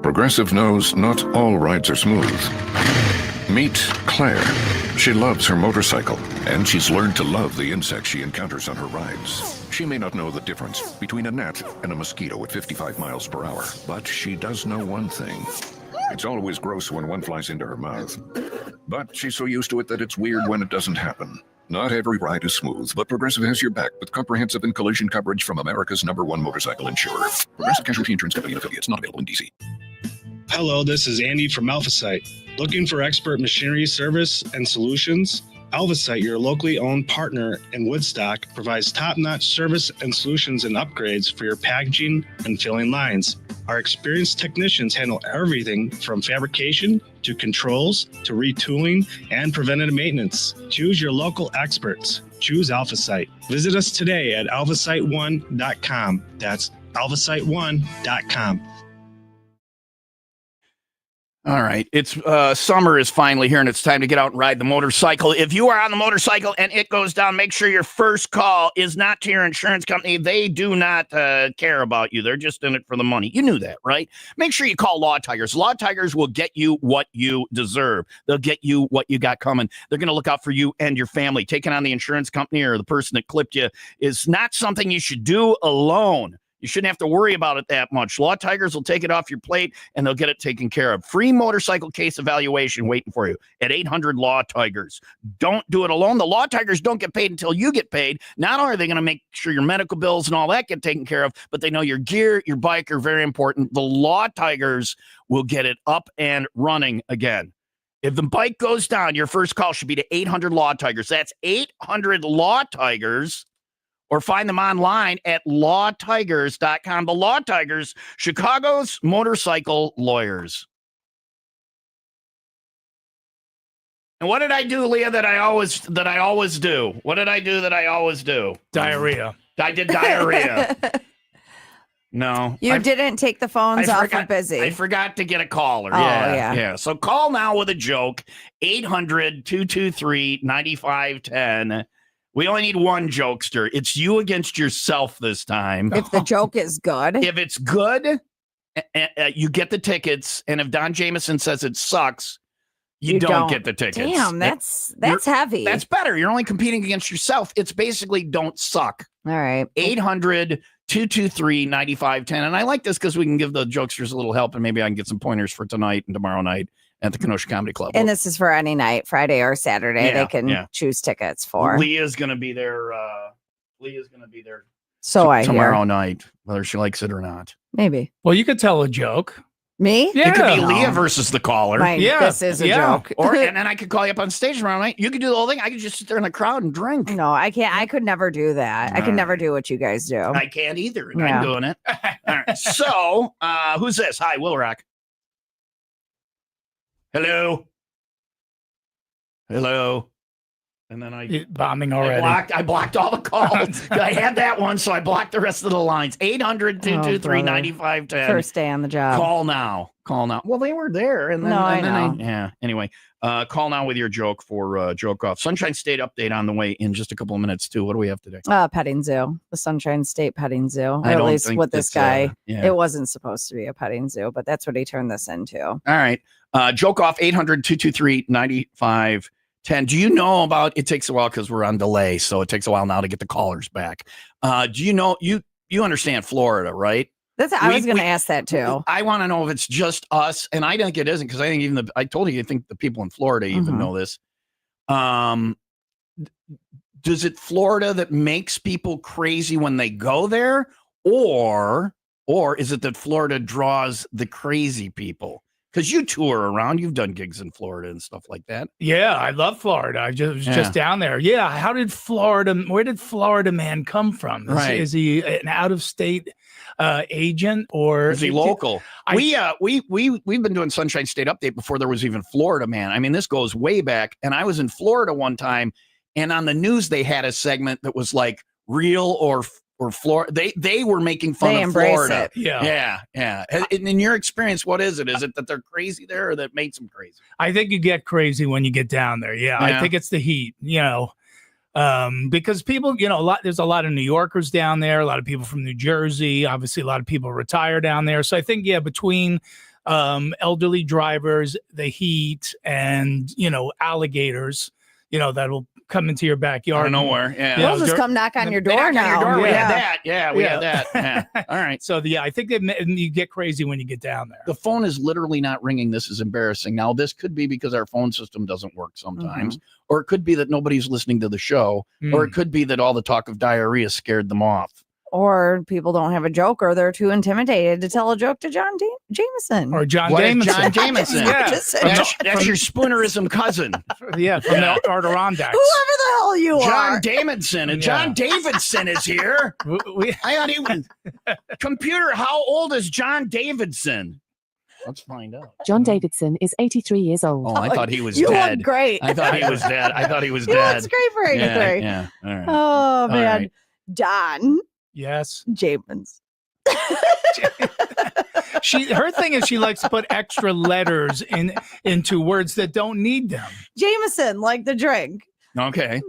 Progressive knows not all rides are smooth. Meet Claire. She loves her motorcycle, and she's learned to love the insects she encounters on her rides. She may not know the difference between a gnat and a mosquito at 55 miles per hour, but she does know one thing. It's always gross when one flies into her mouth. But she's so used to it that it's weird when it doesn't happen. Not every ride is smooth, but Progressive has your back with comprehensive and collision coverage from America's #1 motorcycle insurer. Progressive Casualty Insurance Company and affiliates, not available in D.C. Hello, this is Andy from AlphaSite. Looking for expert machinery service and solutions? AlphaSite, your locally owned partner in Woodstock, provides top-notch service and solutions and upgrades for your packaging and filling lines. Our experienced technicians handle everything from fabrication to controls to retooling and preventative maintenance. Choose your local experts. Choose AlphaSite. Visit us today at alphasite1.com. That's alphasite1.com. All right. It's summer is finally here, and it's time to get out and ride the motorcycle. If you are on the motorcycle and it goes down, make sure your first call is not to your insurance company. They do not care about you. They're just in it for the money. You knew that, right? Make sure you call Law Tigers. Law Tigers will get you what you deserve. They'll get you what you got coming. They're going to look out for you and your family. Taking on the insurance company or the person that clipped you is not something you should do alone. You shouldn't have to worry about it that much. Law Tigers will take it off your plate, and they'll get it taken care of. Free motorcycle case evaluation waiting for you at 800 Law Tigers. Don't do it alone. The Law Tigers don't get paid until you get paid. Not only are they going to make sure your medical bills and all that get taken care of, but they know your gear, your bike are very important. The Law Tigers will get it up and running again. If the bike goes down, your first call should be to 800 Law Tigers. That's 800 Law Tigers. Or find them online at lawtigers.com. The Law Tigers, Chicago's motorcycle lawyers. And what did I do, Leah, that I always do? What did I do that I always do? Diarrhea. I did diarrhea. No. You didn't take the phones off of busy. I forgot to get a caller. Oh, yeah. So call now with a joke. 800-223-9510. We only need one jokester. It's you against yourself this time. If the joke is good. If it's good, you get the tickets. And if Don Jamieson says it sucks, you don't get the tickets. Damn, that's heavy. That's better. You're only competing against yourself. It's basically don't suck. All right. 800-223-9510. And I like this because we can give the jokesters a little help, and maybe I can get some pointers for tonight and tomorrow night at the Kenosha Comedy Club. And this is for any night, Friday or Saturday. They can choose tickets for. Leah's going to be there. So I tomorrow hear. night, whether she likes it or not. Maybe. Well, you could tell a joke. Me? Yeah. It could be Leah versus the caller. Right. Yeah. This is a joke. And then I could call you up on stage tomorrow night. You could do the whole thing. I could just sit there in the crowd and drink. No, I can't. I could never do that. I could never do what you guys do. I can't either. And Yeah. I'm doing it. All right. So, who's this? Hi, WIIL ROCK. Hello. And then bombing already. I blocked all the calls. I had that one, so I blocked the rest of the lines. 800-223-9510. First day on the job. Call now. Well, they were there. And then, No, I know. Anyway, call now with your joke for Joke Off. Sunshine State update on the way in just a couple of minutes, too. What do we have today? Petting zoo. The Sunshine State Petting Zoo. Or I at don't least think with this guy. yeah. It wasn't supposed to be a petting zoo, but that's what he turned this into. All right. Joke Off, 800-223-9510. Do you know about, it takes a while because we're on delay, so it takes a while now to get the callers back. Do you know, you understand Florida, right? I was going to ask that too. I want to know if it's just us, and I think it isn't, because I think even I told you, I think the people in Florida even know this. Does it Florida that makes people crazy when they go there, or is it that Florida draws the crazy people? Because you tour around, you've done gigs in Florida and stuff like that. Yeah, I love Florida. I was just down there. Yeah, where did Florida man come from? Is he an out-of-state agent, or is he local? We've been doing Sunshine State Update before there was even Florida man. I mean, this goes way back. And I was in Florida one time, and on the news they had a segment that was like real or Florida. They were making fun of Florida. It. Yeah. In your experience, what is it? Is it that they're crazy there, or that makes them crazy? I think you get crazy when you get down there. Yeah. I think it's the heat, because people, there's a lot of New Yorkers down there, a lot of people from New Jersey, obviously a lot of people retire down there. So I think, between elderly drivers, the heat, and alligators, that'll come into your backyard. Out of nowhere. Yeah. They'll just come knock on your door now. We had that. Yeah, we had that. Yeah. All right. So I think you get crazy when you get down there. The phone is literally not ringing. This is embarrassing. Now, this could be because our phone system doesn't work sometimes, or it could be that nobody's listening to the show, or it could be that all the talk of diarrhea scared them off. Or people don't have a joke, or they're too intimidated to tell a joke to John Jamieson. Or John Jamieson. Yeah. That's your spoonerism cousin. Yeah, from the Adirondacks. Whoever the hell you John are. Davidson. And John Davidson is here. I thought he was. Computer, how old is John Davidson? Let's find out. John Davidson is 83 years old. Oh, I thought he was you dead. Look great. I thought he was dead. He looks great for 83. Yeah. All right. Oh, man. Right. Don. Yes. Jamieson. Her thing is she likes to put extra letters into words that don't need them. Jameson, like the drink. Okay.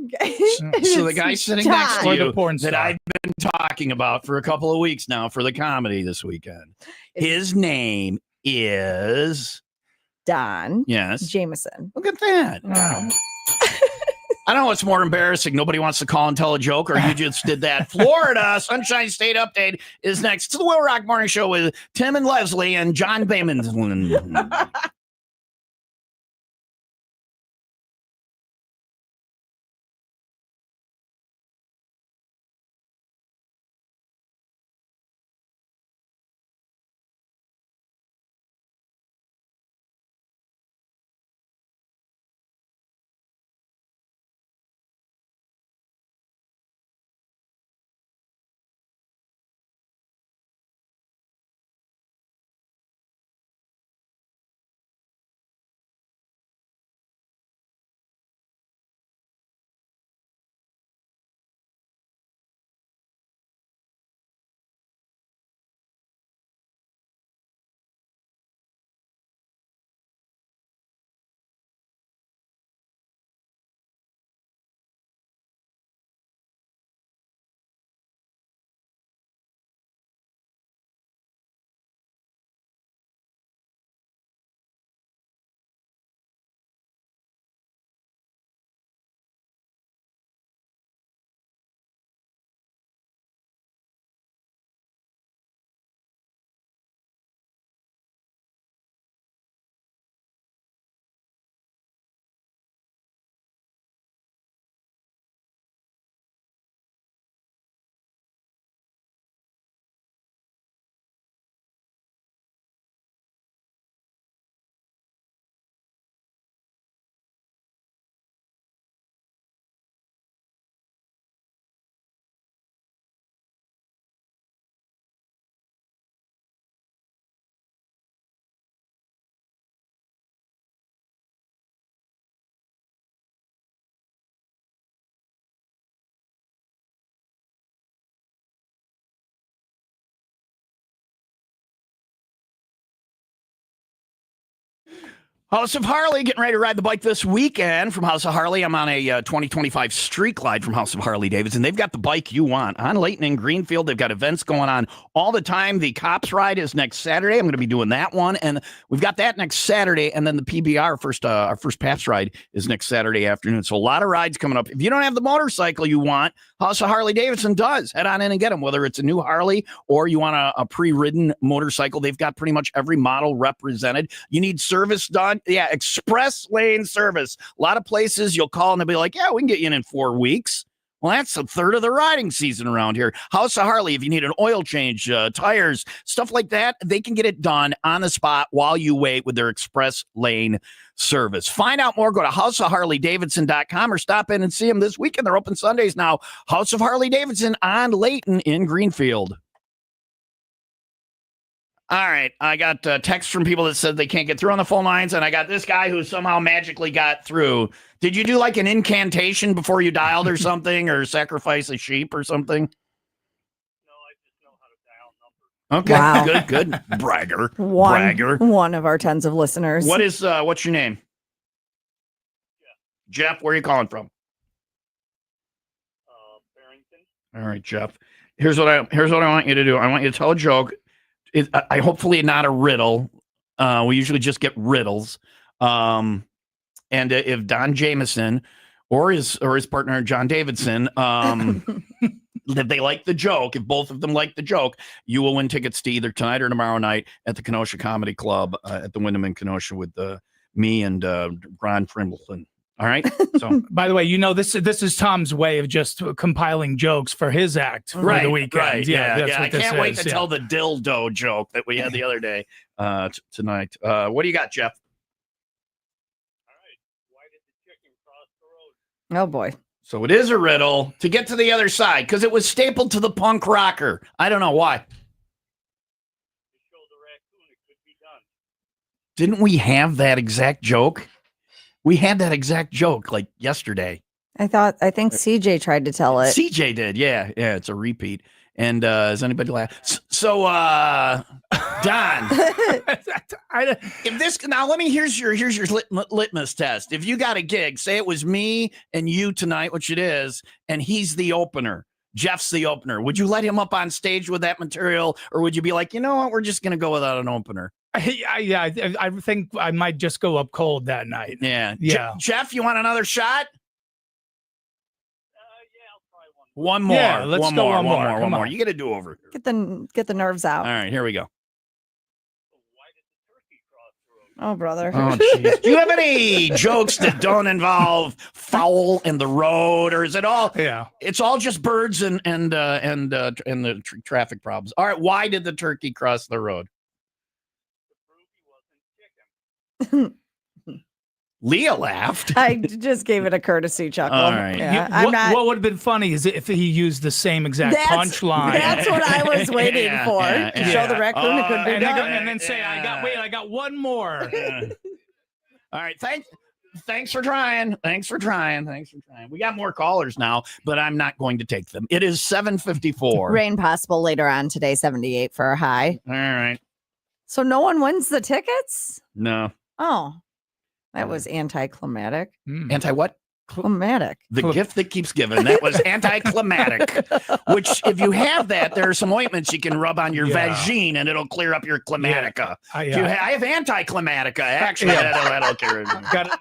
So the guy sitting next to you that I've been talking about for a couple of weeks now for the comedy this weekend. His name is Don. Yes. Jamieson. Look at that. Wow. I don't know what's more embarrassing. Nobody wants to call and tell a joke, or you just did that. Florida Sunshine State Update is next. It's the WIIL Rock Morning Show with Tim and Leslie and John Bayman. House of Harley getting ready to ride the bike this weekend from House of Harley. I'm on a 2025 Street Glide from House of Harley Davidson. They've got the bike you want on Layton and Greenfield. They've got events going on all the time. The Cops Ride is next Saturday. I'm going to be doing that one, and we've got that next Saturday. And then the PBR, our first Paps Ride, is next Saturday afternoon. So a lot of rides coming up. If you don't have the motorcycle you want, House of Harley Davidson does. Head on in and get them. Whether it's a new Harley or you want a pre-ridden motorcycle, they've got pretty much every model represented. You need service done. Yeah, express lane service. A lot of places you'll call and they'll be like, yeah, we can get you in 4 weeks. Well, that's a third of the riding season around here. House of Harley, if you need an oil change, tires, stuff like that, they can get it done on the spot while you wait with their express lane service. Find out more. Go to houseofharleydavidson.com or stop in and see them this weekend. They're open Sundays now. House of Harley Davidson on Layton in Greenfield. All right, I got texts from people that said they can't get through on the phone lines, and I got this guy who somehow magically got through. Did you do like an incantation before you dialed or something, or sacrifice a sheep or something? No, I just know how to Okay, dial numbers. Wow. good. Bragger. Bragger. One of our tens of listeners. What's your name? Jeff, where are you calling from? Barrington. All right, Jeff. Here's what I want you to do. I want you to tell a joke. I hopefully not a riddle. We usually just get riddles. And if Don Jamieson or his partner John Davidson, if they like the joke, if both of them like the joke, you will win tickets to either tonight or tomorrow night at the Kenosha Comedy Club at the Wyndham in Kenosha with me and Ron Frimbleton. All right. So, by the way, this is Tom's way of just compiling jokes for his act for the weekend. Right. Yeah. I can't wait to tell the dildo joke that we had the other day tonight. What do you got, Jeff? All right. Why did the chicken cross the road? Oh boy. So it is a riddle to get to the other side because it was stapled to the punk rocker. I don't know why. To show the raccoon it could be done. Didn't we have that exact joke? We had that exact joke like yesterday. I think CJ tried to tell it. CJ did. Yeah. It's a repeat. And is anybody laugh? So, Don, if this now let me here's your litmus test. If you got a gig, say it was me and you tonight, which it is, and he's the opener. Jeff's the opener. Would you let him up on stage with that material, or would you be like, you know what, we're just gonna go without an opener? I think I might just go up cold that night. Yeah. Jeff, you want another shot? Yeah, I'll try one. One more. Yeah, let's go one more. One more. You get a do-over. Get the nerves out. All right, here we go. Why did the turkey cross the road? Oh, brother. Oh, jeez. Do you have any jokes that don't involve fowl and the road, or is it all? Yeah, it's all just birds and the traffic problems. All right, why did the turkey cross the road? The proof he wasn't chicken. Leah laughed. I just gave it a courtesy chuckle. All right. Yeah, what would have been funny is if he used the same exact punchline. That's what I was waiting for. To show the raccoon it could be done. And then say, I got one more. All right. Thanks for trying. We got more callers now, but I'm not going to take them. It is 7:54. Rain possible later on today, 78 for a high. All right. So no one wins the tickets? No. Oh, that was anticlimactic. Anti what? Climatic. The gift that keeps giving. That was anticlimactic, which if you have that, there are some ointments you can rub on your vagine and it'll clear up your climatica. Yeah. I have anticlimatica, actually. That'll cure it. Got it.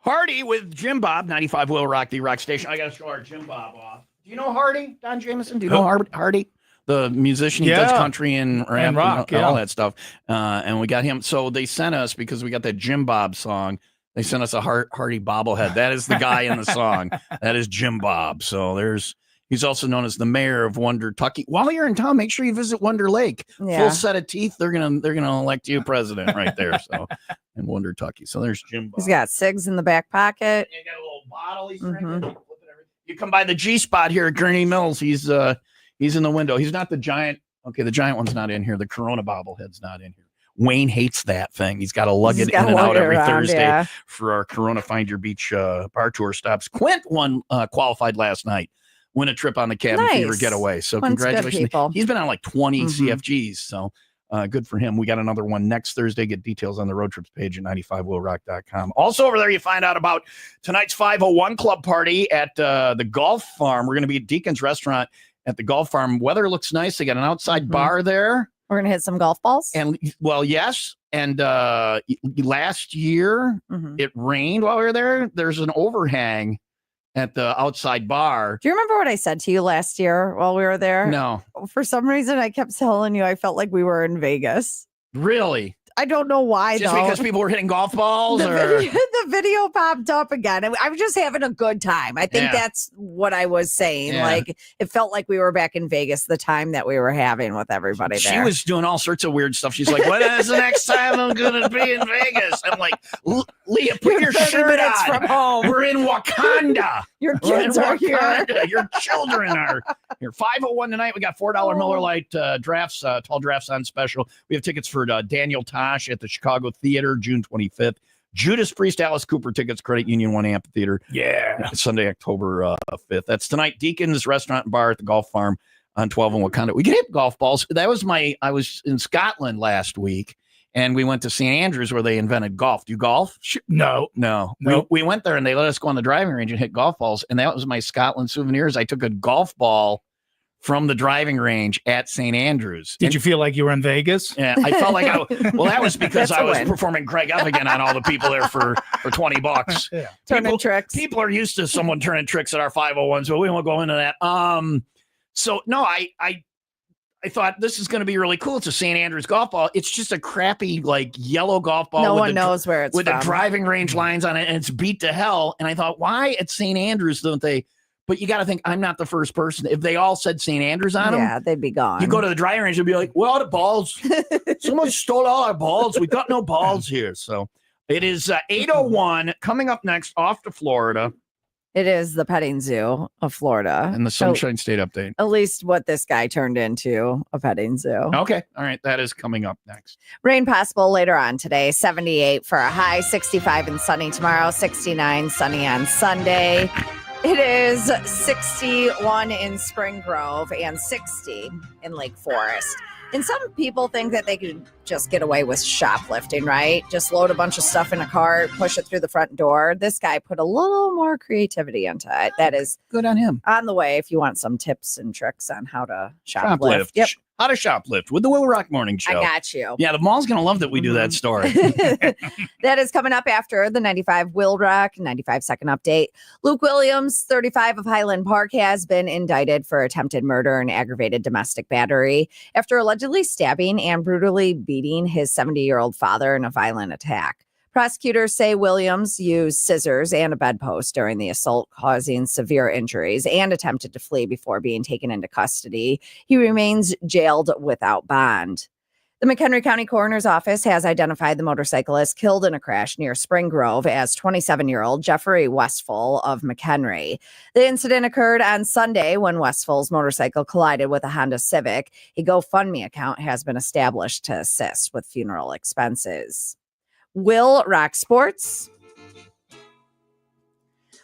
Hardy with Jim Bob, 95 WIIL ROCK, the rock station. I got to show our Jim Bob off. Do you know Hardy, Don Jamieson? Do you know Hardy? The musician, he does country and rap and rock, and all that stuff. And we got him. So they sent us, because we got that Jim Bob song, they sent us a Hardy bobblehead. That is the guy in the song. That is Jim Bob. So he's also known as the mayor of Wonder Tucky. While you're in town, make sure you visit Wonder Lake. Yeah. Full set of teeth. They're gonna elect you president right there. So in Wonder Tucky. So there's Jim Bob. He's got cigs in the back pocket. He got a little bottle. He's drinking. You come by the G spot here at Gurney Mills. He's in the window. He's not the giant. Okay, the giant one's not in here. The Corona bobblehead's not in here. Wayne hates that thing. He's got to lug it in and out every Thursday for our Corona Find Your Beach bar tour stops. Quint qualified last night. Win a trip on the Cabin Fever getaway. So Quint's congratulations. He's been on like 20 CFGs. So good for him. We got another one next Thursday. Get details on the road trips page at 95WIILROCK.com. Also over there, you find out about tonight's 501 Club party at the Golf Farm. We're going to be at Deacon's Restaurant at the Golf Farm. Weather looks nice. They got an outside bar there. We're going to hit some golf balls. And well, yes. And last year it rained while we were there. There's an overhang at the outside bar. Do you remember what I said to you last year while we were there? No. For some reason, I kept telling you I felt like we were in Vegas. Really? I don't know why, just because people were hitting golf balls? The video popped up again. I was just having a good time. I think that's what I was saying. Yeah. Like, it felt like we were back in Vegas the time that we were having with everybody there. She was doing all sorts of weird stuff. She's like, when is the next time I'm going to be in Vegas? I'm like, Leah, put your shirt on. From home. We're in Wakanda. Your kids are here. Your children are here. 501 tonight. We got $4 Miller Lite drafts, tall drafts on special. We have tickets for Daniel Tosh at the Chicago Theater, June 25th. Judas Priest, Alice Cooper tickets, Credit Union 1 Amphitheater. Yeah. Sunday, October 5th. That's tonight. Deacon's Restaurant and Bar at the Golf Farm on 12 in Wakanda. We get hit golf balls. I was in Scotland last week, and we went to St. Andrews where they invented golf. Do you golf? No. We went there, and they let us go on the driving range and hit golf balls, and that was my Scotland souvenirs. I took a golf ball from the driving range at St. Andrews. Did you feel like you were in Vegas? Yeah, I felt like that was because I was performing Craig Evigan on all the people there for $20. Yeah. Turning tricks. People are used to someone turning tricks at our 501s, but we won't go into that. So no, I thought this is going to be really cool. It's a St. Andrews golf ball. It's just a crappy like yellow golf ball. No one knows where it's with the driving range lines on it, and it's beat to hell. And I thought, why at St. Andrews don't they? But you got to think, I'm not the first person. If they all said St. Andrews on them, yeah, they'd be gone. You go to the driving range and be like, well, the balls. Someone stole all our balls. We got no balls here. So it is 8:01 coming up next off to Florida. It is the petting zoo of Florida. And the Sunshine State update. At least what this guy turned into, a petting zoo. Okay. All right. That is coming up next. Rain possible later on today. 78 for a high, 65 and sunny tomorrow, 69 sunny on Sunday. It is 61 in Spring Grove and 60 in Lake Forest. And some people think that they could just get away with shoplifting, right? Just load a bunch of stuff in a cart, push it through the front door. This guy put a little more creativity into it. That is good on him. On the way, if you want some tips and tricks on how to shoplift. Yep. How to shoplift with the WIIL ROCK Morning Show. I got you. Yeah, the mall's going to love that we do that story. That is coming up after the 95 WIIL ROCK 95 second update. Luke Williams, 35 of Highland Park, has been indicted for attempted murder and aggravated domestic battery after allegedly stabbing and brutally beating his 70-year-old father in a violent attack. Prosecutors say Williams used scissors and a bedpost during the assault, causing severe injuries, and attempted to flee before being taken into custody. He remains jailed without bond. The McHenry County Coroner's Office has identified the motorcyclist killed in a crash near Spring Grove as 27-year-old Jeffrey Westfall of McHenry. The incident occurred on Sunday when Westfall's motorcycle collided with a Honda Civic. A GoFundMe account has been established to assist with funeral expenses. WIIL ROCK Sports.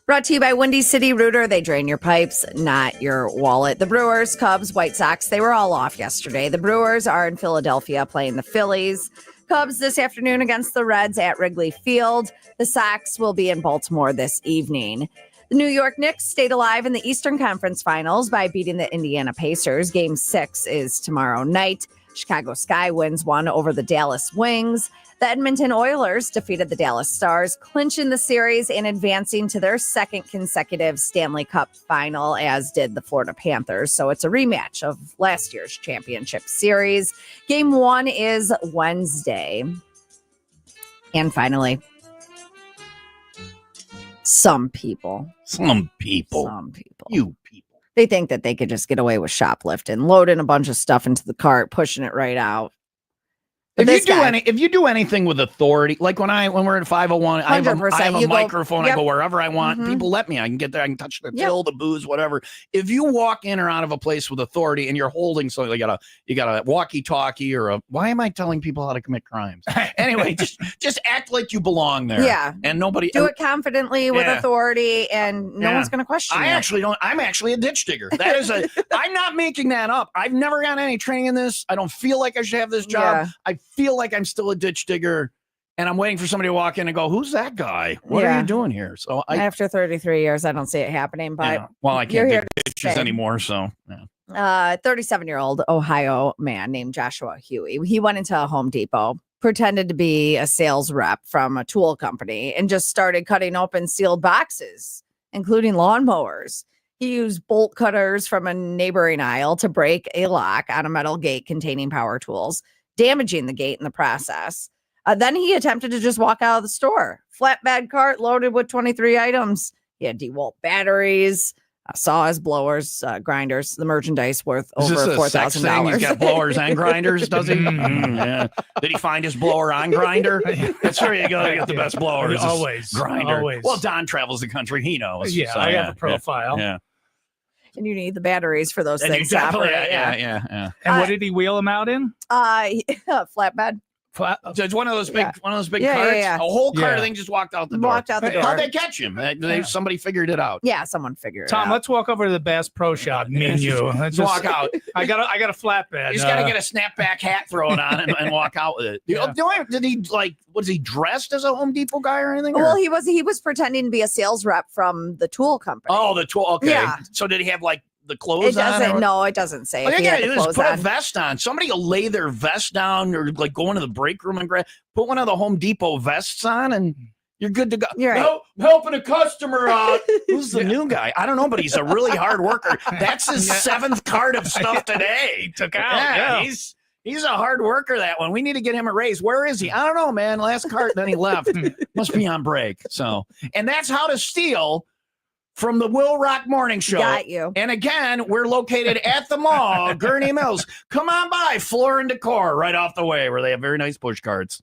Brought to you by Windy City Rooter. They drain your pipes, not your wallet. The Brewers, Cubs, White Sox, they were all off yesterday. The Brewers are in Philadelphia playing the Phillies. Cubs this afternoon against the Reds at Wrigley Field. The Sox will be in Baltimore this evening. The New York Knicks stayed alive in the Eastern Conference Finals by beating the Indiana Pacers. Game 6 is tomorrow night. Chicago Sky wins one over the Dallas Wings. The Edmonton Oilers defeated the Dallas Stars, clinching the series and advancing to their second consecutive Stanley Cup final, as did the Florida Panthers. So it's a rematch of last year's championship series. Game 1 is Wednesday. And finally, some people, you people, they think that they could just get away with shoplifting, loading a bunch of stuff into the cart, pushing it right out. If you do anything with authority, like when we're at 501, I have a microphone. I go wherever I want. People let me. I can get there. I can touch the till, the booze, whatever. If you walk in or out of a place with authority and you're holding something, you got a walkie-talkie or why am I telling people how to commit crimes? Anyway, just act like you belong there. Yeah, and nobody do it confidently with authority, and no one's going to question you. I'm actually a ditch digger. That is I'm not making that up. I've never gotten any training in this. I don't feel like I should have this job. I feel like I'm still a ditch digger, and I'm waiting for somebody to walk in and go, "Who's that guy? What are you doing here?" So after 33 years, I don't see it happening. But I can't dig ditches anymore. So 37-year-old Ohio man named Joshua Huey. He went into a Home Depot, pretended to be a sales rep from a tool company, and just started cutting open sealed boxes, including lawnmowers. He used bolt cutters from a neighboring aisle to break a lock on a metal gate containing power tools, damaging the gate in the process. Then he attempted to just walk out of the store. Flatbed cart loaded with 23 items. He had DeWalt batteries, saws, blowers, grinders, the merchandise worth over $4,000. He's got blowers and grinders, does he? Yeah. Did he find his blower on Grinder? That's where you go to get the best blowers. Always. Grinder. Always. Well, Don travels the country. He knows. Yeah, so, I have a profile. Yeah. And you need the batteries for those things. Exactly. Yeah. And what did he wheel them out in? Flatbed. It's one of those big carts. A whole cart of things just walked out the door. How'd they catch him? Somebody figured it out. Yeah, someone figured it out. Tom, let's walk over to the Bass Pro Shop. Me and you. Let's walk out. I got a flatbed. He's got to get a snapback hat thrown on and walk out with it. Yeah. Did he was he dressed as a Home Depot guy or anything? Well, he was pretending to be a sales rep from the tool company. Oh, the tool. Okay. Yeah. So did he have the clothes on? No, it doesn't say. All you gotta do is put a vest on. Somebody will lay their vest down or go into the break room and put one of the Home Depot vests on and you're good to go. You're right. Helping a customer out. Who's the new guy? I don't know, but he's a really hard worker. That's his 7th cart of stuff today. He took out. Yeah. He's a hard worker, that one. We need to get him a raise. Where is he? I don't know, man. Last cart, then he left. Must be on break. So, and that's how to steal from the WIIL Rock Morning Show. Got you. And again, we're located at the mall, Gurney Mills. Come on by, Floor and Decor, right off the way, where they have very nice push carts.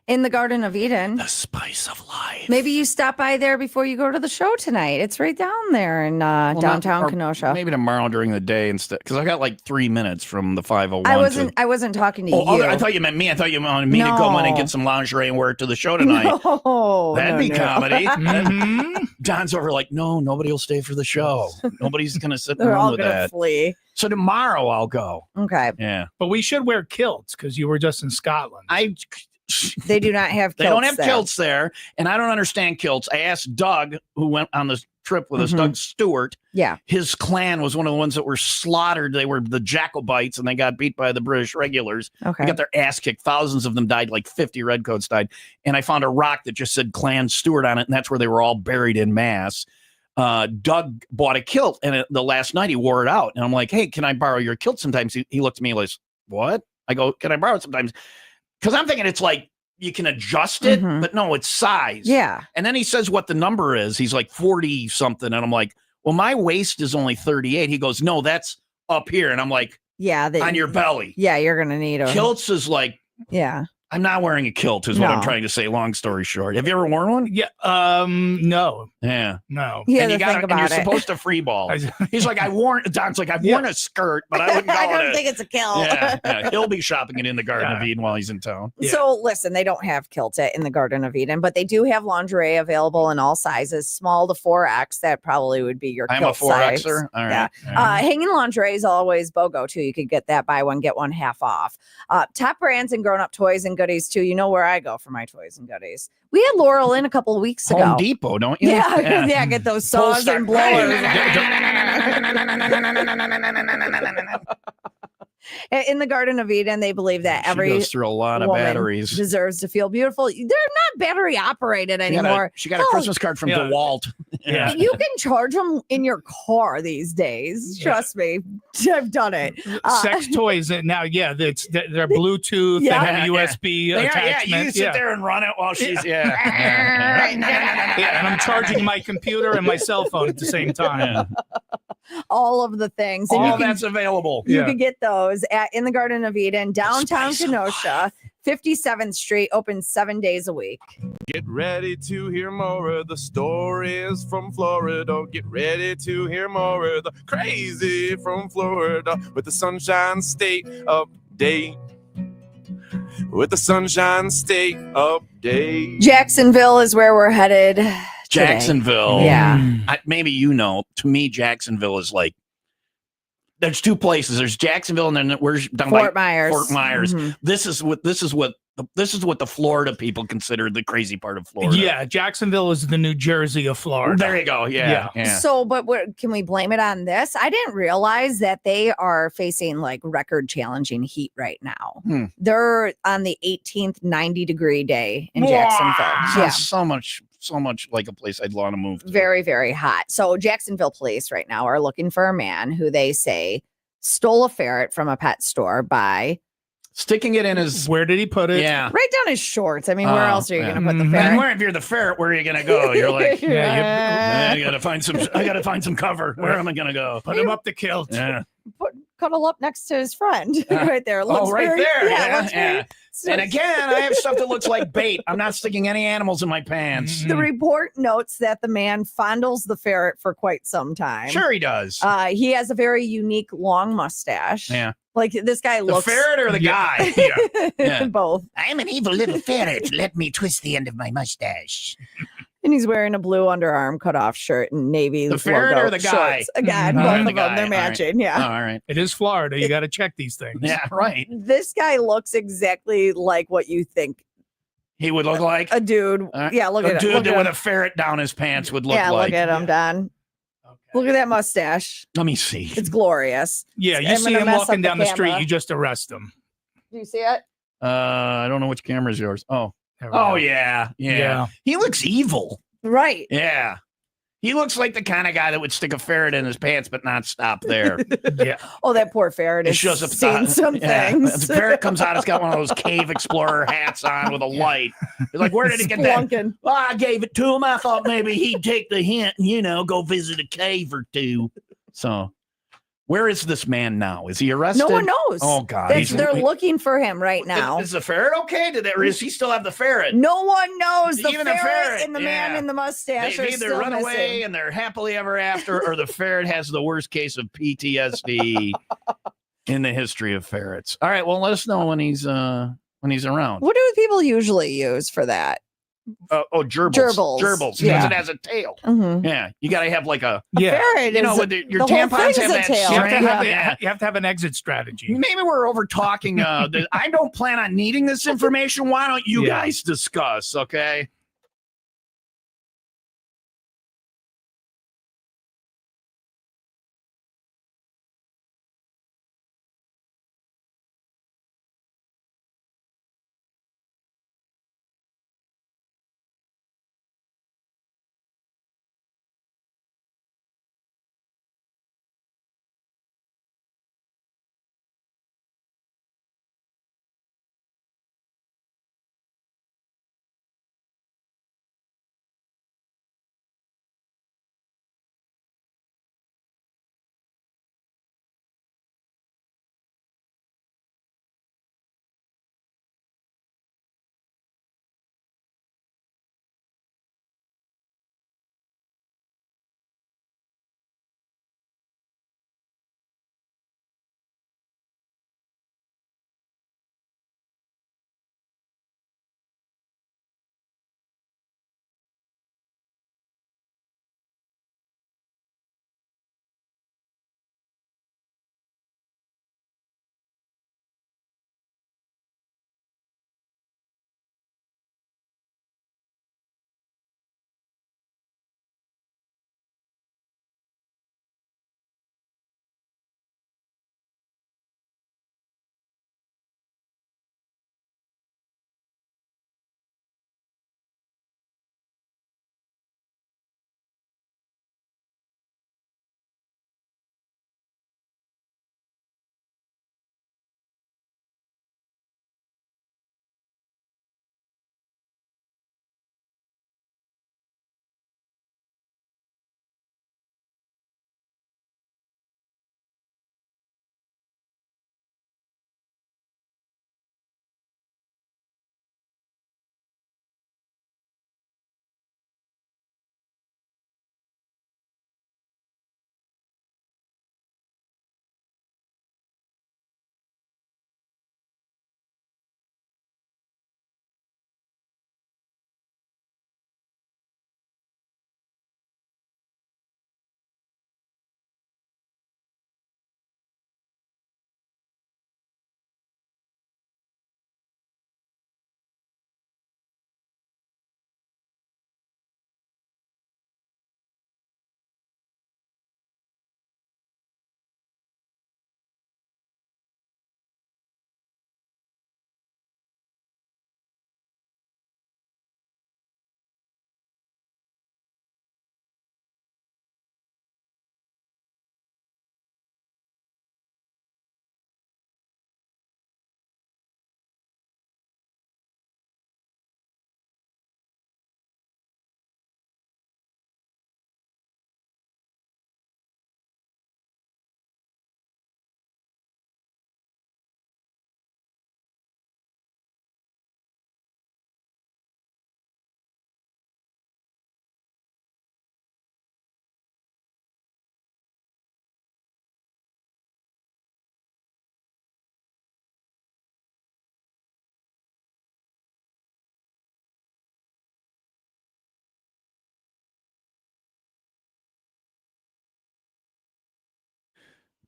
in the Garden of Eden. The spice of life. Maybe you stop by there before you go to the show tonight. It's right down there in downtown Kenosha. Maybe tomorrow during the day instead, because I got like 3 minutes from the 501. I wasn't talking to you. I thought you meant me. I thought you wanted me to go in and get some lingerie and wear it to the show tonight. No, That'd be comedy. Mm-hmm. Don's over like, no, nobody will stay for the show. Nobody's gonna sit in the room with that. Flee. So tomorrow I'll go. Okay. Yeah. But we should wear kilts because you were just in Scotland. They do not have kilts. They don't have there. kilts there, and I don't understand kilts. I asked Doug, who went on this trip with us, Doug Stewart. Yeah. His clan was one of the ones that were slaughtered. They were the Jacobites, and they got beat by the British regulars. Okay. They got their ass kicked. Thousands of them died, like 50 redcoats died. And I found a rock that just said Clan Stewart on it, and that's where they were all buried in mass. Doug bought a kilt, and the last night he wore it out. And I'm like, hey, can I borrow your kilt sometimes? He looked at me like, what? I go, can I borrow it sometimes? Because I'm thinking it's like you can adjust it, but no, it's size. Yeah. And then he says what the number is. He's like 40 something. And I'm like, well, my waist is only 38. He goes, no, that's up here. And I'm like, yeah, on your belly. Yeah, you're going to need a kilts is like, yeah. I'm not wearing a kilt is what I'm trying to say. Long story short. Have you ever worn one? Yeah. No. Yeah. No. Yeah, and you're it. supposed to free ball. He's like, Don's like, I've worn a skirt, but I wouldn't I call don't think it's a kilt. Yeah. He'll be shopping it in the Garden of Eden while he's in town. Yeah. So listen, they don't have kilts in the Garden of Eden, but they do have lingerie available in all sizes, small to 4X. That probably would be your I'm a kilt size. 4Xer. All right. Yeah. All right. Hanging lingerie is always BOGO too. You could get that buy one, get one half off. Top brands and grown-up toys and goodies too. You know where I go for my toys and goodies. We had Laurel in a couple of weeks ago. Home Depot, don't you? Yeah, get those saws and blowers. In the Garden of Eden, they believe that every goes through a lot of batteries. Deserves to feel beautiful. They're not battery operated anymore. She got a Christmas card from DeWalt. Yeah. You can charge them in your car these days. Trust me, I've done it. Sex toys now, they're Bluetooth. They have a USB attachment. Yeah, you sit there and run it while she's and I'm charging my computer and my cell phone at the same time. All of the things. And all that's available. You can get those in the Garden of Eden, downtown Kenosha, 57th Street, open 7 days a week. Get ready to hear more of the stories from Florida. Get ready to hear more of the crazy from Florida with the Sunshine State Update. With the Sunshine State Update. Jacksonville is where we're headed. Jacksonville. Yeah. Maybe to me, Jacksonville is like, there's two places. There's Jacksonville, and then where's down Fort Myers. Fort Myers. Mm-hmm. This is what the Florida people consider the crazy part of Florida. Yeah, Jacksonville is the New Jersey of Florida. There you go. Yeah. So, but can we blame it on this? I didn't realize that they are facing like record challenging heat right now. They're on the 18th 90-degree day in Jacksonville. Yeah. So much like a place I'd want to move to. Very, very hot. So Jacksonville police right now are looking for a man who they say stole a ferret from a pet store by sticking it in his. Where did he put it? Yeah, right down his shorts. I mean, where else are you going to put the ferret? And if you're the ferret, where are you going to go? You're like, you got to find some. I got to find some cover. Where am I going to go? Put him up the kilt. Yeah. Cuddle up next to his friend right there. Looks right very, there. Yeah. And again, I have stuff that looks like bait. I'm not sticking any animals in my pants. The report notes that the man fondles the ferret for quite some time. Sure, he does. He has a very unique long mustache. Yeah. Like this guy looks. The ferret or the guy? Yeah. Both. I'm an evil little ferret. Let me twist the end of my mustache. And he's wearing a blue underarm cutoff shirt and navy. The ferret or the guy? Shorts. Again, both of them, they're matching. Yeah. All right. It is Florida. You got to check these things. Yeah, right. This guy looks exactly like what you think he would look like. A dude. Yeah, look at it. A dude with a ferret down his pants would look like. Yeah, look at him, Don. Okay. Look at that mustache. Let me see. It's glorious. Yeah, you see him walking down the street, you just arrest him. Do you see it? I don't know which camera is yours. Oh, yeah. He looks evil. Right. Yeah. He looks like the kind of guy that would stick a ferret in his pants, but not stop there. Yeah. Oh, that poor ferret has seen some things. The ferret comes out. It's got one of those cave explorer hats on with a light. He's like, where did he get that? Well, I gave it to him. I thought maybe he'd take the hint and, go visit a cave or two. So, Where is this man now? Is he arrested? No one knows. Oh God, they're looking for him right now. Is the ferret okay? Or does he still have the ferret? No one knows. Even the the ferret and the man in the mustache They've are either still run missing. away and they're happily ever after, or the ferret has the worst case of PTSD in the history of ferrets. All right, well, let us know when he's around. What do people usually use for that? Gerbils. Gerbils, yeah. because it has a tail. Mm-hmm. Yeah, you got to have like a ferret. With your tampons have that tail. string. You have to have an exit strategy. Maybe we're over talking. I don't plan on needing this information. Why don't you guys discuss? Okay.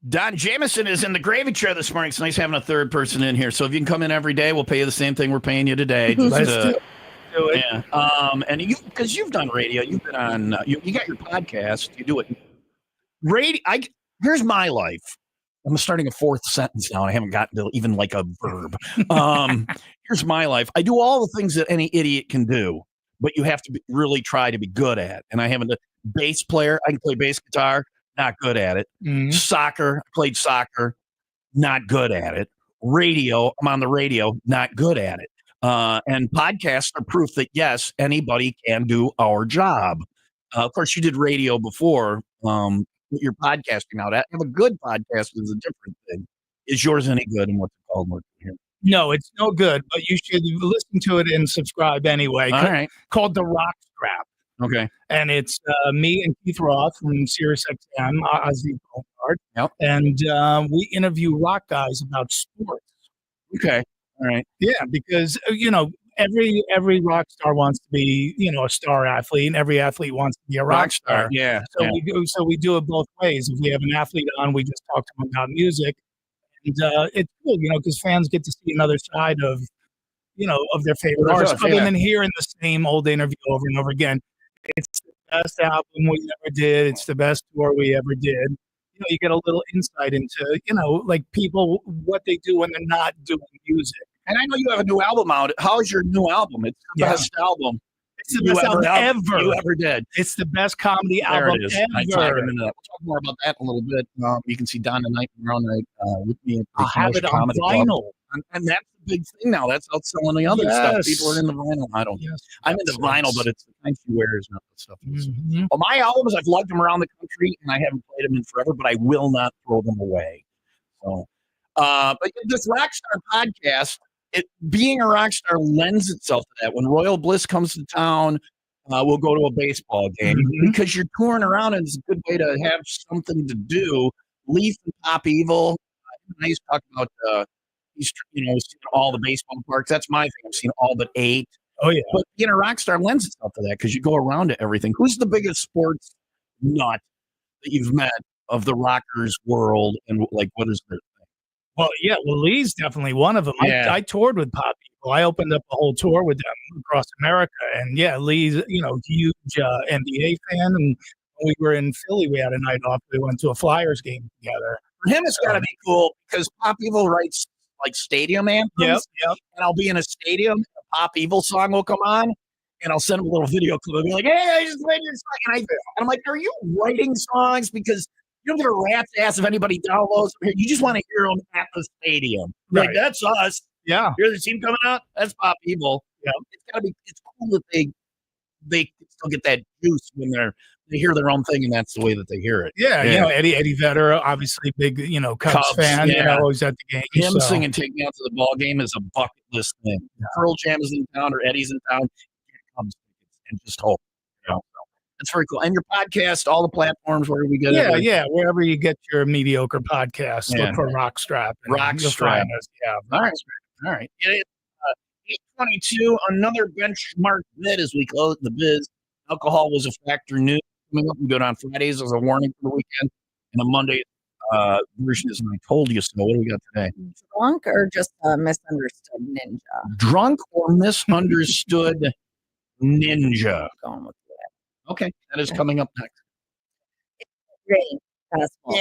Don Jamieson is in the gravy chair this morning. It's nice having a third person in here. So if you can come in every day, we'll pay you the same thing we're paying you today. Let's do it. Yeah. And you, because you've done radio, you've been on. You got your podcast. You do it. Radio. Here's my life. I'm starting a fourth sentence now, and I haven't gotten to even like a verb. Here's my life. I do all the things that any idiot can do, but you have to really try to be good at. And I haven't. Bass player. I can play bass guitar. Not good at it. Mm-hmm. Soccer, I played soccer, not good at it. Radio, I'm on the radio, not good at it. And podcasts are proof that, yes, anybody can do our job. Of course, you did radio before. what you're podcasting out at. Have a good podcast is a different thing. Is yours any good, and what's it called? Here? No, it's no good, but you should listen to it and subscribe anyway. All right. Called The Rock Strap. Okay. And it's me and Keith Roth from Sirius XM, Ozzy Bogart. Yep. And we interview rock guys about sports. Okay. All right. Yeah, because every rock star wants to be a star athlete, and every athlete wants to be a rock star. Yeah. So we do it both ways. If we have an athlete on, we just talk to them about music, and it's cool, because fans get to see another side of their favorite artist, other than hearing the same old interview over and over again. It's the best album we ever did. It's the best tour we ever did. You get a little insight into, like people, what they do when they're not doing music. And I know you have a new album out. How is your new album? It's the best album. It's the best album ever. You ever did. It's the best comedy album it is. ever. We'll talk more about that in a little bit. You can see Don tonight, tomorrow night with me. I'll have it on vinyl. And that's the big thing now. That's outselling the other stuff. People are in the vinyl. I don't. Yes, I'm into vinyl, but it's the thing she wears, not the stuff. Mm-hmm. Well, my albums, I've lugged them around the country, and I haven't played them in forever, but I will not throw them away. So, but this Rockstar podcast, being a rock star lends itself to that. When Royal Bliss comes to town, we'll go to a baseball game because you're touring around, and it's a good way to have something to do. Leaf and Pop Evil. I used to talk about seen all the baseball parks. That's my thing. I've seen all but 8. Oh yeah. But being a rock star lends itself to that because you go around to everything. Who's the biggest sports nut that you've met of the rockers world, and like what is their thing? Well, Lee's definitely one of them. Yeah. I toured with Pop Evil. I opened up a whole tour with them across America, and Lee's huge NBA fan. And when we were in Philly, we had a night off. We went to a Flyers game together. For him, it's got to be cool because Pop Evil writes like stadium anthems. Yep. And I'll be in a stadium, a Pop Evil song will come on, and I'll send him a little video clip and be like, "Hey, I just played your song." And I'm like, "Are you writing songs? Because you don't give a rat's ass if anybody downloads them here. You just want to hear them at the stadium." Right. Like, that's us. Yeah. Here's the team coming out. That's Pop Evil. Yeah. It's cool that they still get that juice when they hear their own thing, and that's the way that they hear it. Yeah. Eddie Vedder, obviously big, Cubs fan, always at the game. Him singing "Take Me Out to the Ball Game" is a bucket list thing. Pearl Jam is in town or Eddie's in town, Cubs and just hope. That's very cool. And your podcast, all the platforms where we get it. Yeah, wherever you get your mediocre podcast, look for Rockstrap. Rockstrap. Yeah. All right. 822, another benchmark bid as we close the biz. Alcohol was a factor new. Coming up, we go on Fridays as a warning for the weekend, and a Monday version is when I told you so. What do we got today? Drunk or just a misunderstood ninja? Drunk or misunderstood ninja. Going with that. Okay, that is coming up next. Rain festival.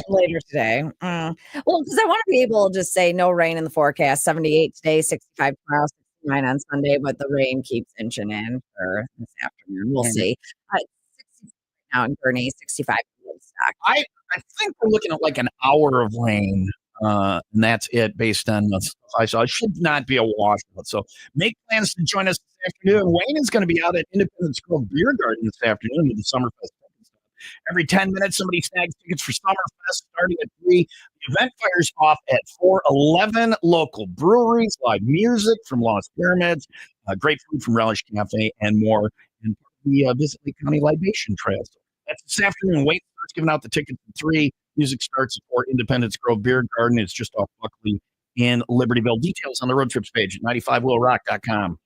Later today. Well, because I want to be able to just say no rain in the forecast. 78 today, 65 tomorrow, 69 on Sunday, but the rain keeps inching in for this afternoon. We'll see. 60 now in Gurney, 65 in Woodstock. I think we're looking at like an hour of rain, and that's it based on the stuff I saw. It should not be a washout. So make plans to join us this afternoon. Wayne is going to be out at Independence Grove Beer Garden this afternoon with the Summerfest. Every 10 minutes, somebody snags tickets for Summerfest starting at 3. The event fires off at 4. 11 local breweries, live music from Lost Pyramids, great food from Relish Cafe, and more. And the Visit Lake County Libation Trail. So that's this afternoon. Wayne starts giving out the tickets at 3. Music starts at 4. Independence Grove Beer Garden. It's just off Buckley in Libertyville. Details on the road trips page at 95WIILROCK.com.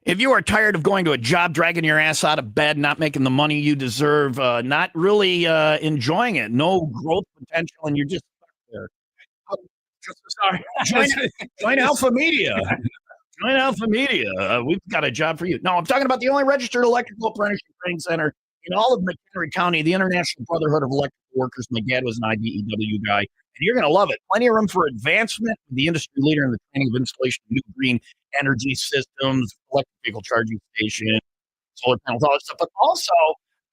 If you are tired of going to a job, dragging your ass out of bed, not making the money you deserve, not really enjoying it, no growth potential, and you're just stuck there. Sorry. Join Alpha Media. Join Alpha Media. We've got a job for you. No, I'm talking about the only registered electrical apprenticeship training center in all of McHenry County, the International Brotherhood of Electrical Workers. My dad was an IBEW guy, and you're going to love it. Plenty of room for advancement. The industry leader in the training of installation of new green energy systems, electric vehicle charging station, solar panels, all that stuff. But also,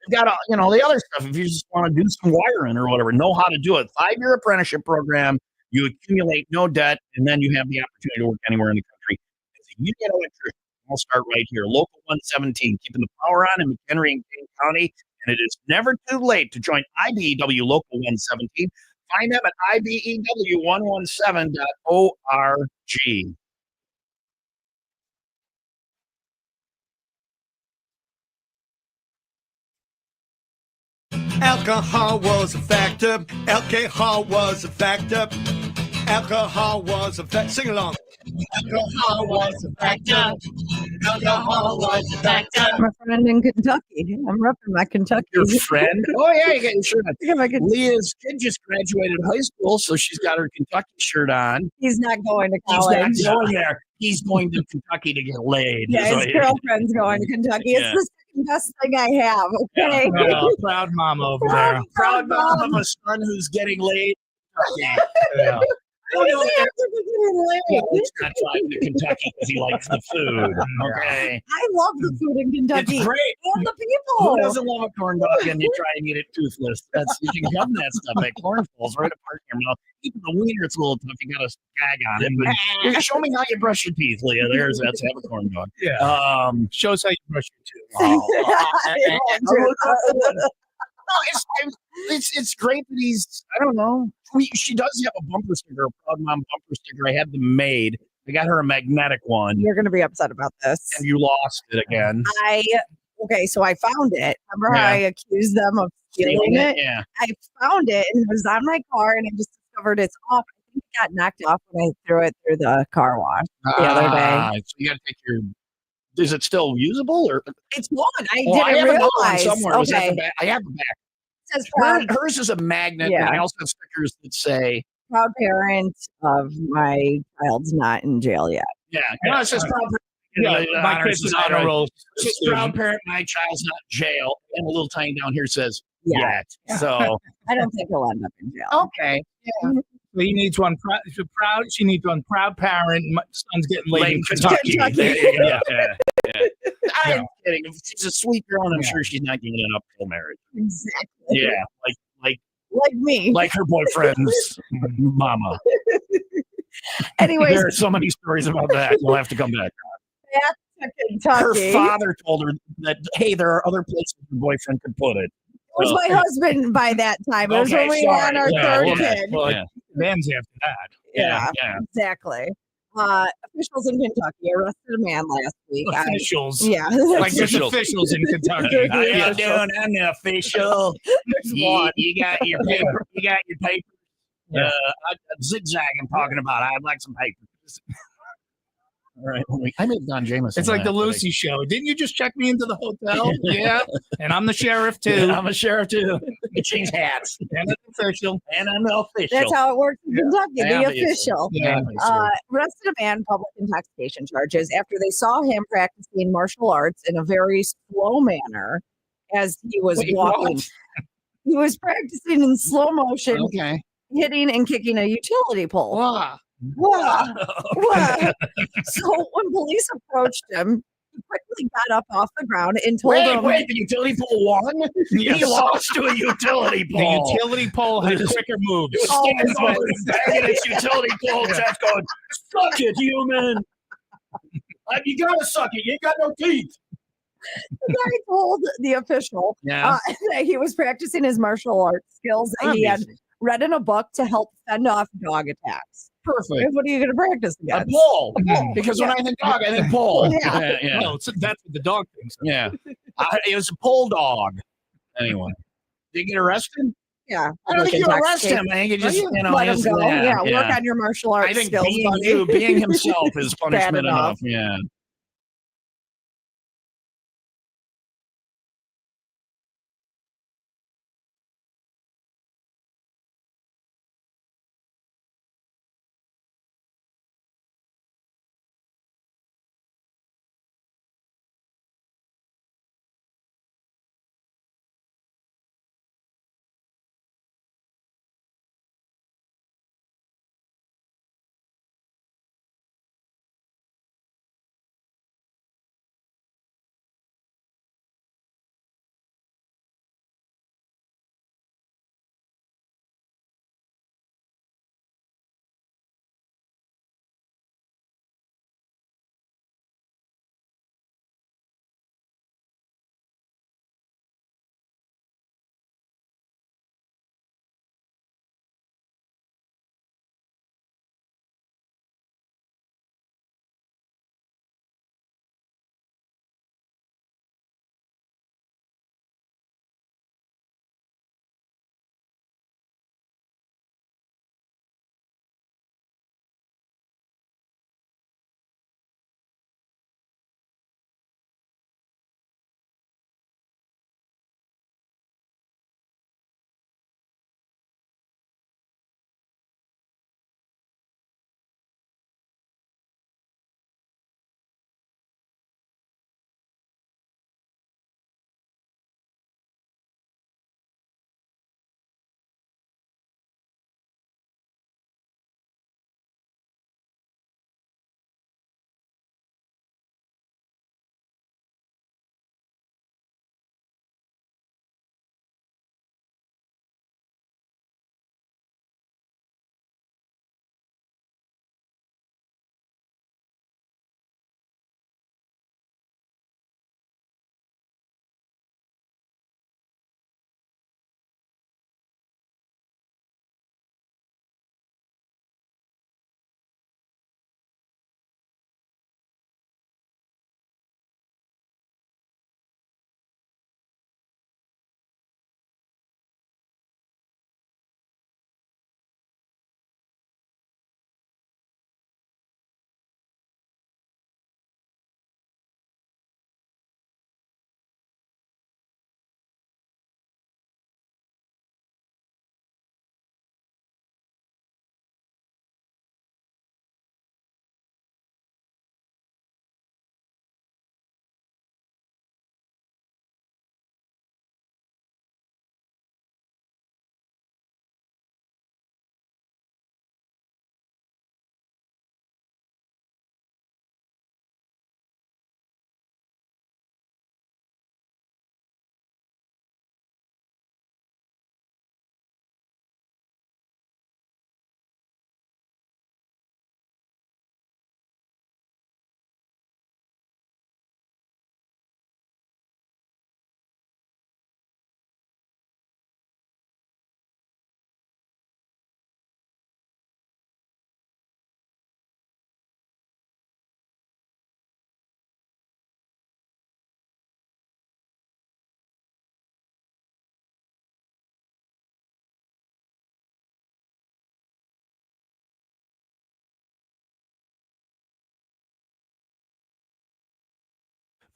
they've got the other stuff. If you just want to do some wiring or whatever, know how to do it. 5-year apprenticeship program. You accumulate no debt, and then you have the opportunity to work anywhere in the country. As a union electrician, I'll start right here. Local 117, keeping the power on in McHenry and King County. And it is never too late to join IBEW Local 117. Find them at IBEW117.org. Alcohol was a factor. Alcohol was a factor. Alcohol was a factor. Sing along. Alcohol was a factor. Alcohol was a factor. My friend in Kentucky. I'm repping my Kentucky. Your friend? Oh, yeah, you got your shirt on. Yeah, my Leah's kid just graduated high school, so she's got her Kentucky shirt on. He's not going to college. He's not going there. He's going to Kentucky to get laid. Yeah, his girlfriend's going to Kentucky. Yeah. It's the best thing I have. Okay. Yeah, proud mom over there. Proud mom of a son who's getting laid. Yeah. What does he have to be getting laid? He's not driving to Kentucky because he likes the food. Okay. I love the food in Kentucky. It's great. And the people. Who doesn't love a corn dog and you try and eat it toothless? You can gum that stuff. That corn falls right apart in your mouth. Even the wiener, it's a little tough. You got a gag on it. But show me how you brush your teeth, Leah. That's have a corn dog. Yeah. Shows how you brush your teeth. It's great that he's, I don't know. She does have a bumper sticker, a Proud Mom bumper sticker. I had them made. I got her a magnetic one. You're going to be upset about this. And you lost it again. So I found it. Remember how I accused them of stealing it? Yeah. I found it and it was on my car and I just discovered it's off. I think it got knocked off when I threw it through the car wash the other day. So you got to take your. Is it still usable or? It's one. I didn't realize. Somewhere. Okay. I have the back. It says hers is a magnet. Yeah. And I also have stickers that say proud parent of my child's not in jail yet. Yeah. No, it says proud parent. Yeah, my kid's an honor roll. It says proud parent, my child's not in jail. And a little tiny down here says yet. So I don't think he'll end up in jail. Okay. Yeah. He needs one. She needs one. Proud parent. My son's getting laid in Kentucky. Yeah. I'm kidding. If she's a sweet girl, and I'm sure she's not giving it up till marriage. Exactly. Yeah, like me, like her boyfriend's mama. Anyways, there are so many stories about that. We'll have to come back. Back to Kentucky. Her father told her that, hey, there are other places your boyfriend could put it. It was my husband by that time. It was when we had our third kid. Well, man's after that. Yeah, exactly. Officials in Kentucky arrested a man last week. Officials. Like there's officials in Kentucky. How you doing? I'm the official. You got your paper. You got your paper. I'm zigzagging talking about. I'd like some papers. All right. I made Don Jamieson. It's like the Lucy show. Didn't you just check me into the hotel? Yeah. And I'm the sheriff too. Yeah, I'm a sheriff too. You change hats. And I'm official. And I'm the official. That's how it works in Kentucky. The official. Yeah. Arrested a man, public intoxication charges after they saw him practicing martial arts in a very slow manner as he was walking. What? He was practicing in slow motion, hitting and kicking a utility pole. Wow. Wow. Wow. So when police approached him, he quickly got up off the ground and told him. Wait, the utility pole won? Yes. He lost to a utility pole. The utility pole had quicker moves. It was standing over and banging its utility pole, just going, suck it, human. You gotta suck it. You ain't got no teeth. The guy told the official that he was practicing his martial arts skills that he had read in a book to help fend off dog attacks. Perfect. What are you going to practice against? A bull. Because when I think dog, I think bull. Yeah. No, that's what the dog thinks. Yeah. It was a bull dog. Anyway. Did you get arrested? Yeah. I don't think you arrest him. I think you just, let him go. Work on your martial arts skills. I think being himself is punishment enough. Yeah.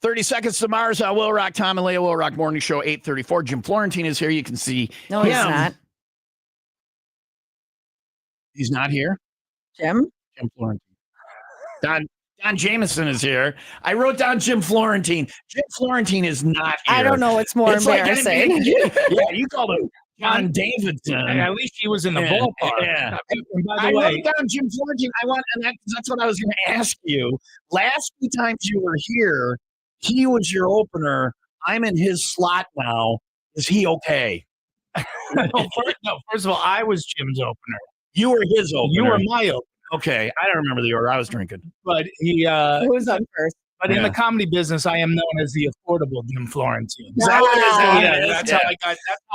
30 seconds to Mars. WIIL ROCK, Tom and Leah, WIIL ROCK Morning Show, 8:34. Jim Florentine is here. You can see No, him. he's not. He's not here? Jim Florentine. Don Jamieson is here. I wrote down Jim Florentine. Jim Florentine is not here. I don't know what's more embarrassing. Yeah, you called him John Davidson. At least he was in the ballpark. Yeah. And by I the way, wrote down Jim Florentine. That's what I was going to ask you. Last few times you were here, he was your opener. I'm in his slot now. Is he okay? First of all, I was Jim's opener. You were his opener. You were my opener. Okay, I don't remember the order. I was drinking. But he who was on first? But in the comedy business, I am known as the affordable Jim Florentine. Is that what it is? That's how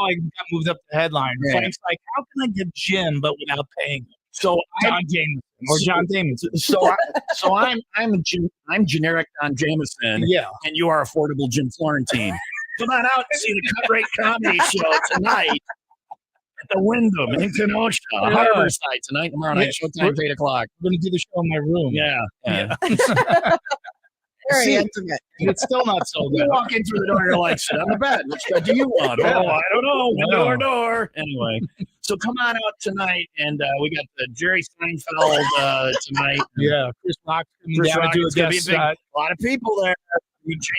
I got moved up the headline. Yeah. Frank's like, how can I get Jim but without paying him? So John Jamieson or John Jamieson. So I'm generic Don Jamieson. Yeah. And you are affordable Jim Florentine. Come on out and see the Cut Rate Comedy Show tonight at the Wyndham in Kenosha, Harborside tonight, tomorrow night. Showtime 8 o'clock. I'm going to do the show in my room. Yeah. Very intimate. It's still not sold You out. walk in through the door, you're like, sit on the bed. Which bed do you want? Oh, I don't know. Door. Anyway, so come on out tonight, and we got the Jerry Seinfeld tonight. Yeah, Chris Rock's coming Chris down Rock to do a is gonna be guest a big- spot. A lot of people there.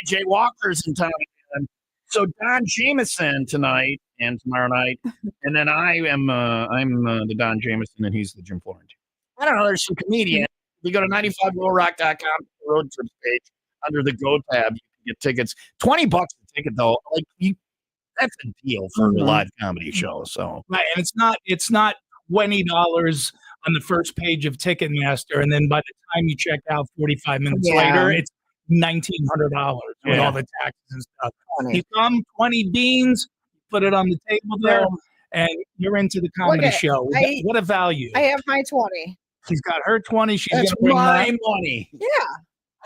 JJ Walker's in town again. So Don Jamieson tonight and tomorrow night, and then I'm the Don Jamieson, and he's the Jim Florentine. I don't know. There's some comedian. You go to 95WIILROCK.com, the road trips page, under the Go tab, you can get tickets. $20 a ticket though. That's a deal for a live comedy show. So Right, and it's not $20 on the first page of Ticketmaster, and then by the time you check out 45 minutes later, it's $1,900 with all the taxes and stuff. 20. You come 20 beans, put it on the table there, and you're into the comedy show. What a value! I have my 20. She's got her 20. She's that's gonna bring my that. money. Yeah.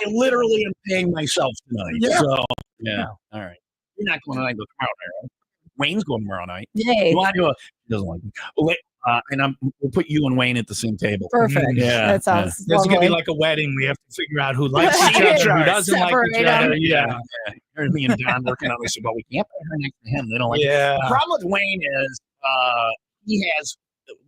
I literally am paying myself tonight. Yeah. So yeah. All right. You're not going tonight, but tomorrow night, right? Wayne's going tomorrow night. Yay. You want to do he doesn't like me. Wait, and we'll put you and Wayne at the same table. Perfect. Yeah. That sounds This is gonna be lovely. like a wedding. We have to figure out who likes each other, who doesn't like each Separate other. them. Yeah. Here's me and Don working on this, but we can't put her next to him. They don't like Yeah. The problem with Wayne is he has,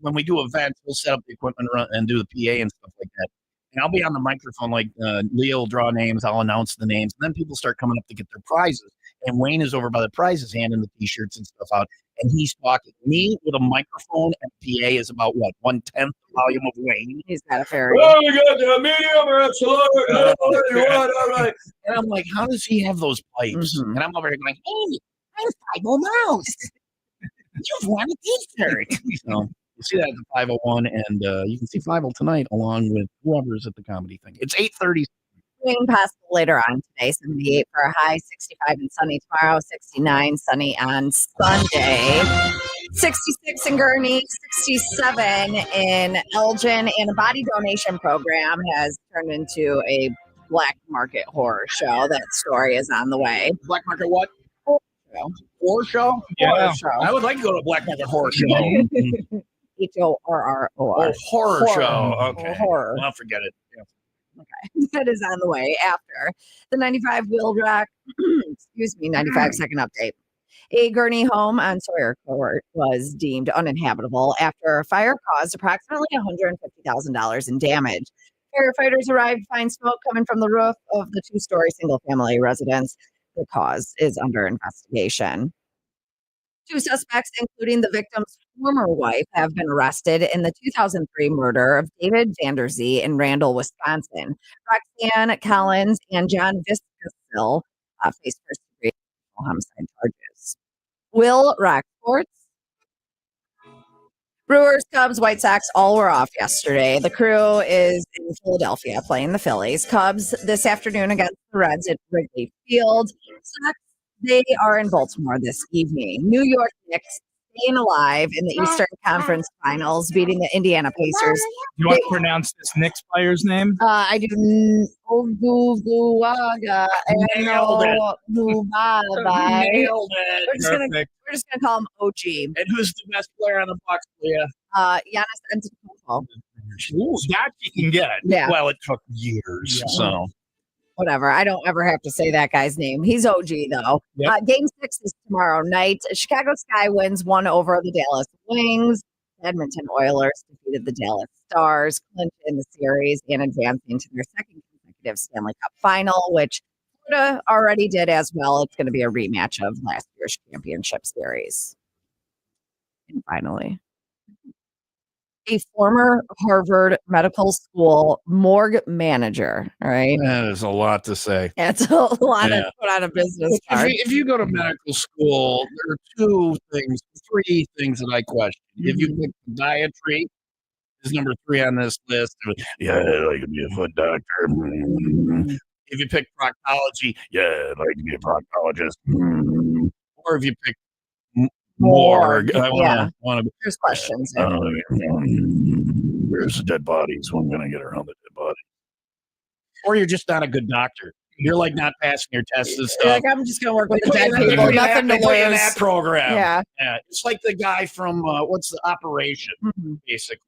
when we do events, we'll set up the equipment and do the PA and stuff like that. And I'll be on the microphone, like Leah will draw names, I'll announce the names, and then people start coming up to get their prizes. And Wayne is over by the prizes, handing the T-shirts and stuff out. And he's talking. Me with a microphone and PA is about what, 1/10 the volume of Wayne. He's got a fairy. Oh, we got the medium or absolute. All right. And I'm like, how does he have those pipes? And I'm over here going, hey, I'm 50 Mouse. You've won a T-shirt. So you see that at the 501, and you can see 50 tonight along with whoever's at the comedy thing. It's 8:30. Rain possible later on today, 78 for a high, 65 and sunny tomorrow, 69 sunny on Sunday, 66 in Gurnee, 67 in Elgin, and a body donation program has turned into a black market horror show. That story is on the way. Black market what? Horror show? Yeah. Horror show. I would like to go to a black market horror show. HORROR. Oh, horror show. Okay. Horror. Well, forget it. Yeah. Okay, that is on the way after the 95 WIIL ROCK, 95-second update. A Gurnee home on Sawyer Court was deemed uninhabitable after a fire caused approximately $150,000 in damage. Firefighters arrived to find smoke coming from the roof of the two-story single-family residence. The cause is under investigation. 2 suspects, including the victim's former wife, have been arrested in the 2003 murder of David Vanderzee in Randall, Wisconsin. Roxanne Collins and John Viscasil face first-degree homicide charges. WIIL ROCK Sports. Brewers, Cubs, White Sox all were off yesterday. The crew is in Philadelphia playing the Phillies. Cubs this afternoon against the Reds at Wrigley Field. Sox, they are in Baltimore this evening. New York Knicks staying alive in the Eastern Conference Finals, beating the Indiana Pacers. You want to pronounce this Knicks player's name? I do. Oguguaga. Nailed it. Nailed Perfect. We're just gonna call him OG. And who's the best player on the Bucks, Leah? Giannis Antetokounmpo. Ooh, that you can get. Yeah. Well, it took years. Yeah. So Whatever. I don't ever have to say that guy's name. He's OG though. Yep. Game 6 is tomorrow night. Chicago Sky wins 1 over the Dallas Wings. Edmonton Oilers defeated the Dallas Stars, clinching the series and advancing to their second consecutive Stanley Cup final, which Florida already did as well. It's going to be a rematch of last year's championship series. And finally, a former Harvard Medical School morgue manager. All right. That is a lot to say. That's a lot to put on a business card. If you go to medical school, there are three things that I question. If you pick podiatry, is number 3 on this list. Yeah, I'd like to be a foot doctor. If you pick proctology, yeah, I'd like to be a proctologist. Or if you pick morgue, I want to. There's questions. Where's the dead bodies? When can I get around the dead bodies? Or you're just not a good doctor. You're like not passing your tests and stuff. Like, I'm just gonna work with the dead people. Nothing to lose. In that program. Yeah. It's like the guy from what's the Operation, basically.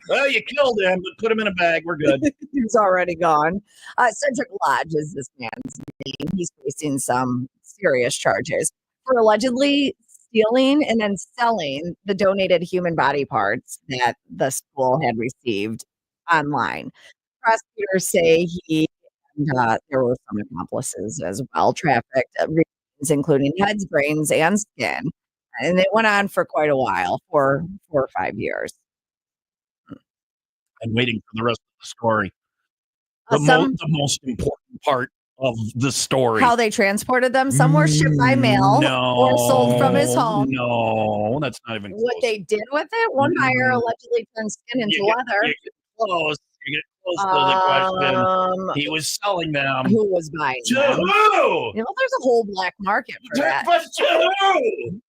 Well, you killed him, but put him in a bag. We're good. He's already gone. Cedric Lodge is this man's name. He's facing some serious charges for allegedly stealing and then selling the donated human body parts that the school had received online. Prosecutors say he and there were some accomplices as well, trafficked, including heads, brains, and skin. And it went on for quite a while, for 4 or 5 years. I'm waiting for the rest of the story. The most important part of the story. How they transported them. Some were shipped by mail or sold from his home. No, that's not even close. What they did with it, one buyer allegedly turned skin into leather. You get close to the question. He was selling them. Who was buying to them? Who? There's a whole black market for that. But to who?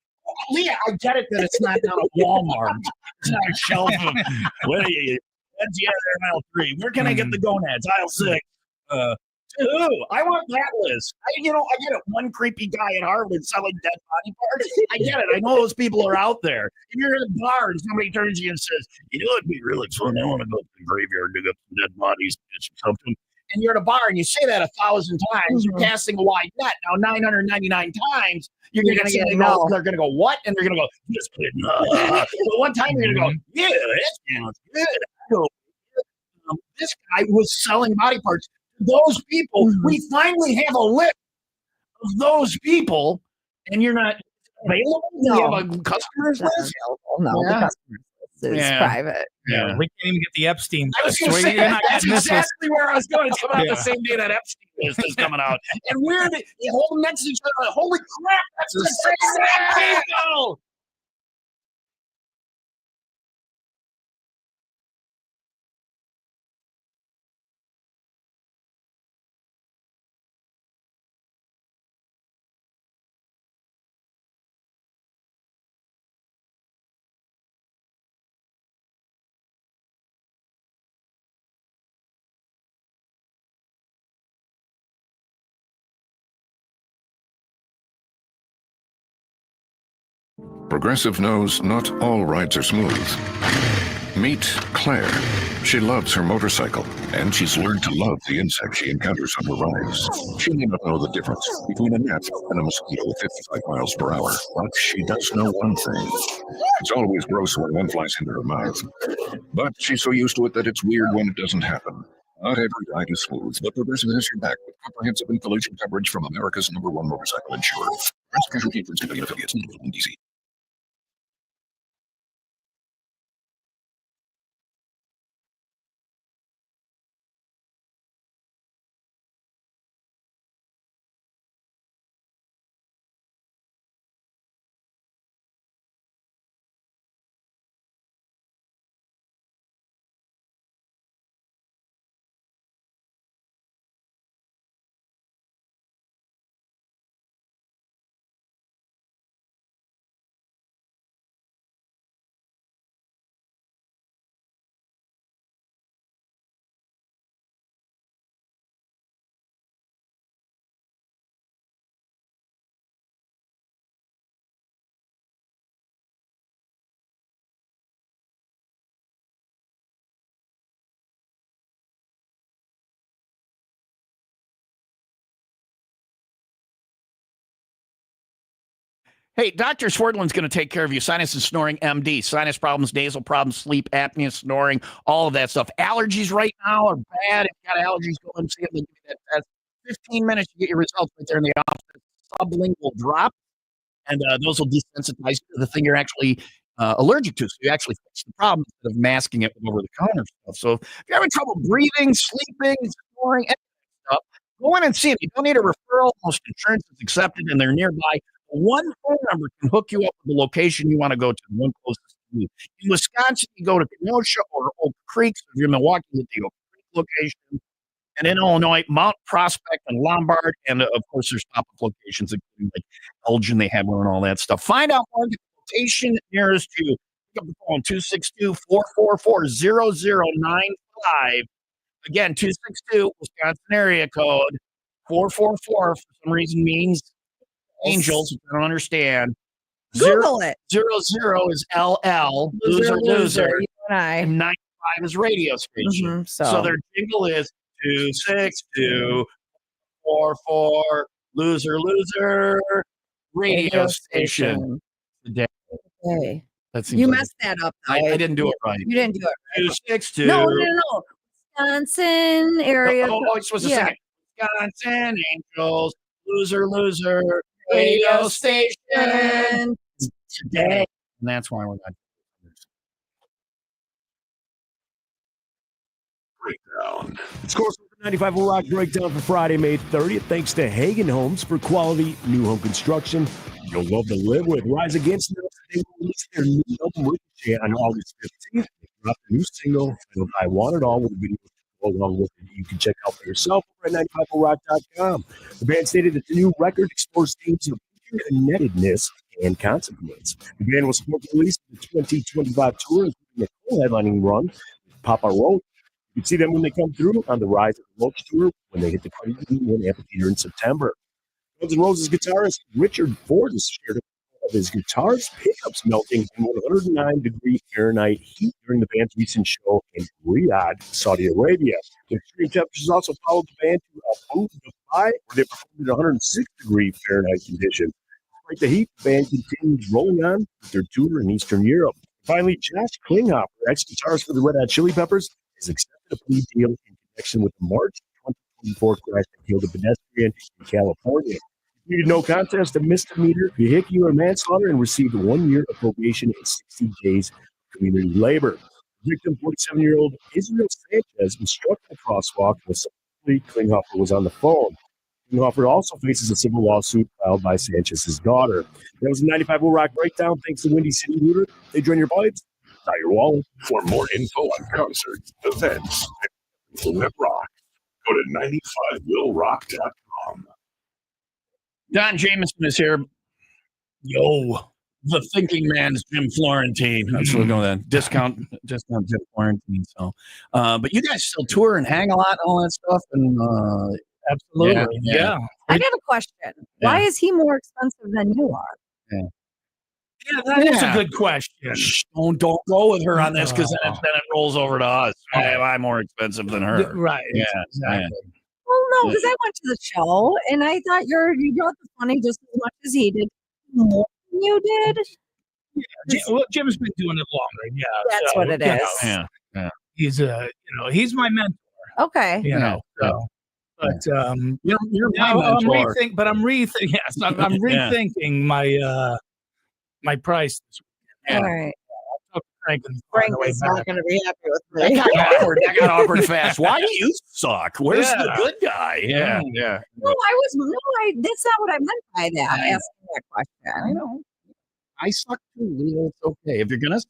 Leah, I get it that it's not down at Walmart. It's not a shelf of, what are you? That's they're in aisle 3. Where can I get the gonads? Aisle 6. To who? I want that list. I get it. One creepy guy at Harvard selling dead body parts. I get it. I know those people are out there. If you're in a bar and somebody turns to you and says, it'd be really fun. I want to go to the graveyard, dig up some dead bodies, get some something. And you're at a bar and you say that 1,000 times, you're casting a wide net. Now 999 times, you're going to get no. They're going to go, what? And they're going to go, just kidding. But one time you're going to go, yeah, that sounds good. This guy was selling body parts to those people. We finally have a list of those people, and you're not available? No. You have a customer's list? No, the customer's list is private. Yeah, we can't even get the Epstein. I was going to say that's exactly where I was going. It's coming out the same day that Epstein list is coming out. And we're holding next to each other. Holy crap, that's the same people! Progressive knows not all rides are smooth. Meet Claire. She loves her motorcycle, and she's learned to love the insects she encounters on her rides. She may not know the difference between a gnat and a mosquito at 55 miles per hour, but she does know one thing. It's always gross when one flies into her mouth. But she's so used to it that it's weird when it doesn't happen. Not every ride is smooth, but Progressive has your back with comprehensive and collision coverage from America's #1 motorcycle insurer. Casualty Insurance Company affiliates in DC. Hey, Dr. Swerdlin's going to take care of you. Sinus and snoring, MD. Sinus problems, nasal problems, sleep apnea, snoring, all of that stuff. Allergies right now are bad. If you got allergies, go and see him. They give you that test. 15 minutes, you get your results right there in the office. Sublingual drop, and those will desensitize you to the thing you're actually allergic to. So you actually fix the problem instead of masking it with over-the-counter stuff. So if you're having trouble breathing, sleeping, snoring, any of that stuff, go in and see them. You don't need a referral. Most insurance is accepted, and they're nearby. One phone number can hook you up with the location you want to go to, one closest to you. In Wisconsin, you go to Kenosha or Oak Creek. So if you're in Milwaukee, you get the Oak Creek location. And in Illinois, Mount Prospect and Lombard. And, of course, there's pop-up locations, including like Elgin, they have one and all that stuff. Find out more. Get the location nearest you. Pick up the phone, 262-444-0095. Again, 262, Wisconsin area code. 444 for some reason means angels. I don't understand. Google it. 00 is LL, loser. You and I. And 95 is radio station. So their jingle is 262-444 loser radio station. Today. Okay. That seems You like messed that up. I didn't do it right. You didn't do it right. 262. No. Wisconsin area. Oh, you're supposed to sing it. Wisconsin Angels, loser radio station today. And that's why we're not. Breakdown. It's course 95 WIIL ROCK breakdown for Friday, May 30th. Thanks to Hagen Homes for quality new home construction you'll love to live with. Rise Against Us. They released their new album Ricochet on August 15th. They dropped a new single titled I Want It All with a video to go along with it. You can check out for yourself over at 95WIILROCK.com. The band stated that the new record explores themes of connectedness and consequence. The band will support the release of the 2025 tour, including a co-headlining run with Papa Roach. You can see them when they come through on the Rise of the Roach tour when they hit the Cleveland Amphitheater in September. Guns N' Roses guitarist Richard Ford has shared a photo of his guitar's pickups melting in 109-degree Fahrenheit heat during the band's recent show in Riyadh, Saudi Arabia. The extreme temperatures also followed the band to Dubai, where they performed at 106-degree Fahrenheit conditions. Despite the heat, the band continues rolling on with their tour in Eastern Europe. Finally, Josh Klinghoffer, ex-guitarist for the Red Hot Chili Peppers, has accepted a plea deal in connection with the March 2024 crash that killed a pedestrian in California. He pleaded no contest, a misdemeanor, vehicular manslaughter, and received 1 year of probation and 60 days of community labor. The victim, 47-year-old Israel Sanchez, was struck in a crosswalk when Klinghoffer was on the phone. Klinghoffer also faces a civil lawsuit filed by Sanchez's daughter. That was a 95 WIIL ROCK breakdown. Thanks to Windy City Looter. They join your vibes. Tie your wallet. For more info on concerts, events, and that rock, go to 95WIILROCK.com. Don Jamieson is here. Yo, the thinking man's Jim Florentine. That's what we're going with. Discount Jim Florentine. So, but you guys still tour and hang a lot and all that stuff. And absolutely, yeah. I got a question. Why is he more expensive than you are? Yeah, that is a good question. Don't go with her on this because then it rolls over to us. Why am I more expensive than her? Right. Yeah. Exactly. Well, no, because I went to the show and I thought you brought the funny just as much as he did. More than you did. Yeah, well, Jim's been doing it longer. Yeah, that's what it is. Yeah. He's he's my mentor. Okay. You know. So, but you're my mentor. I'm rethinking. Yes, I'm rethinking my price. All right. Frank is not going to be happy with me. That got awkward fast. Why do you suck? Where's the good guy? Yeah. No, that's not what I meant by that. Asking that question. I know. I suck too. It's okay. If you're going to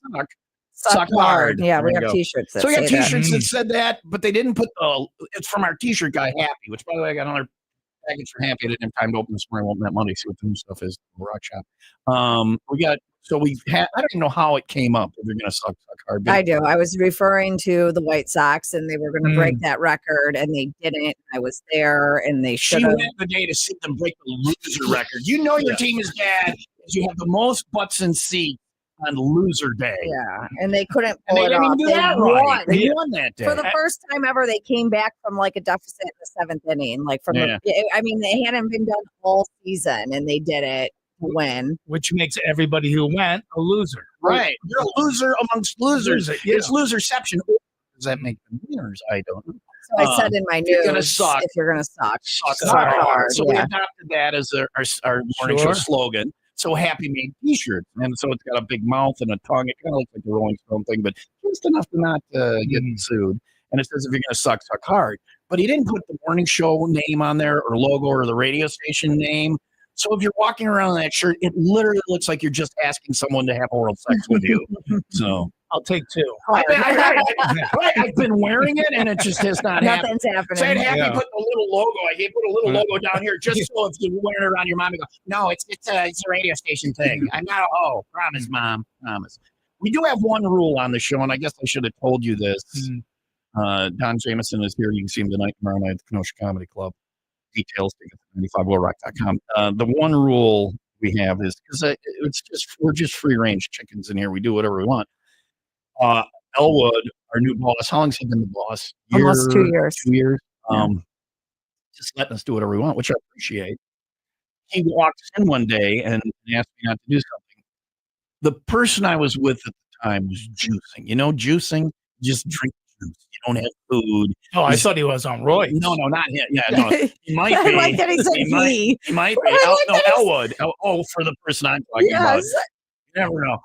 suck hard. Yeah, we have T-shirts. So we got T-shirts that said that, but they didn't put it's from our T-shirt guy, Happy, which, by the way, I got another package for Happy. I didn't have time to open this morning. I won't that Monday, see what the new stuff is. Rock Shop. I don't even know how it came up. If you're going to suck hard. I do. I was referring to the White Sox, and they were going to break that record, and they didn't. I was there, and they should have. She went the day to see them break the loser record. You know your team is bad because you have the most butts in seats on loser day. Yeah, and they couldn't pull they it didn't off. Even do that right. They won that day. For the first time ever, they came back from like a deficit in the seventh inning. Like they hadn't been done all season, and they did it win. Which makes everybody who went a loser. Right. You're a loser amongst losers. Yeah. It's loserception. Does that make them winners? I don't know. So I said in my you're news, gonna suck. if you're going to suck Hard. hard. So we adopted that as our morning show slogan. So Happy made T-shirts, and so it's got a big mouth and a tongue. It kind of looks like the Rolling Stone thing, but just enough to not get sued. And it says if you're going to suck hard. But he didn't put the morning show name on there or logo or the radio station name. So if you're walking around in that shirt, it literally looks like you're just asking someone to have oral sex with you. So I'll take two. I've been wearing it, and it just has not happened. Nothing's happening. So I'd have you put the little logo. I gave put a little logo down here just so if you're wearing it around your mom, you go, no, it's a radio station thing. I'm not. Oh, promise, mom, promise. We do have one rule on the show, and I guess I should have told you this. Don Jamieson is here. You can see him tonight, tomorrow night at the Kenosha Comedy Club. Details, 95WIILROCK.com. The one rule we have is because we're just free range chickens in here. We do whatever we want. Elwood, our new boss. How long's he been the boss? Almost 2 years. 2 years. Just letting us do whatever we want, which I appreciate. He walks in one day and asked me not to do something. The person I was with at the time was juicing. You know, juicing. Just drink juice. You don't have food. Oh, I thought he was on Roy. No, not him. Yeah, no, he might be. I like that he said he might be. Elwood. Oh, for the person I'm talking about. You never know.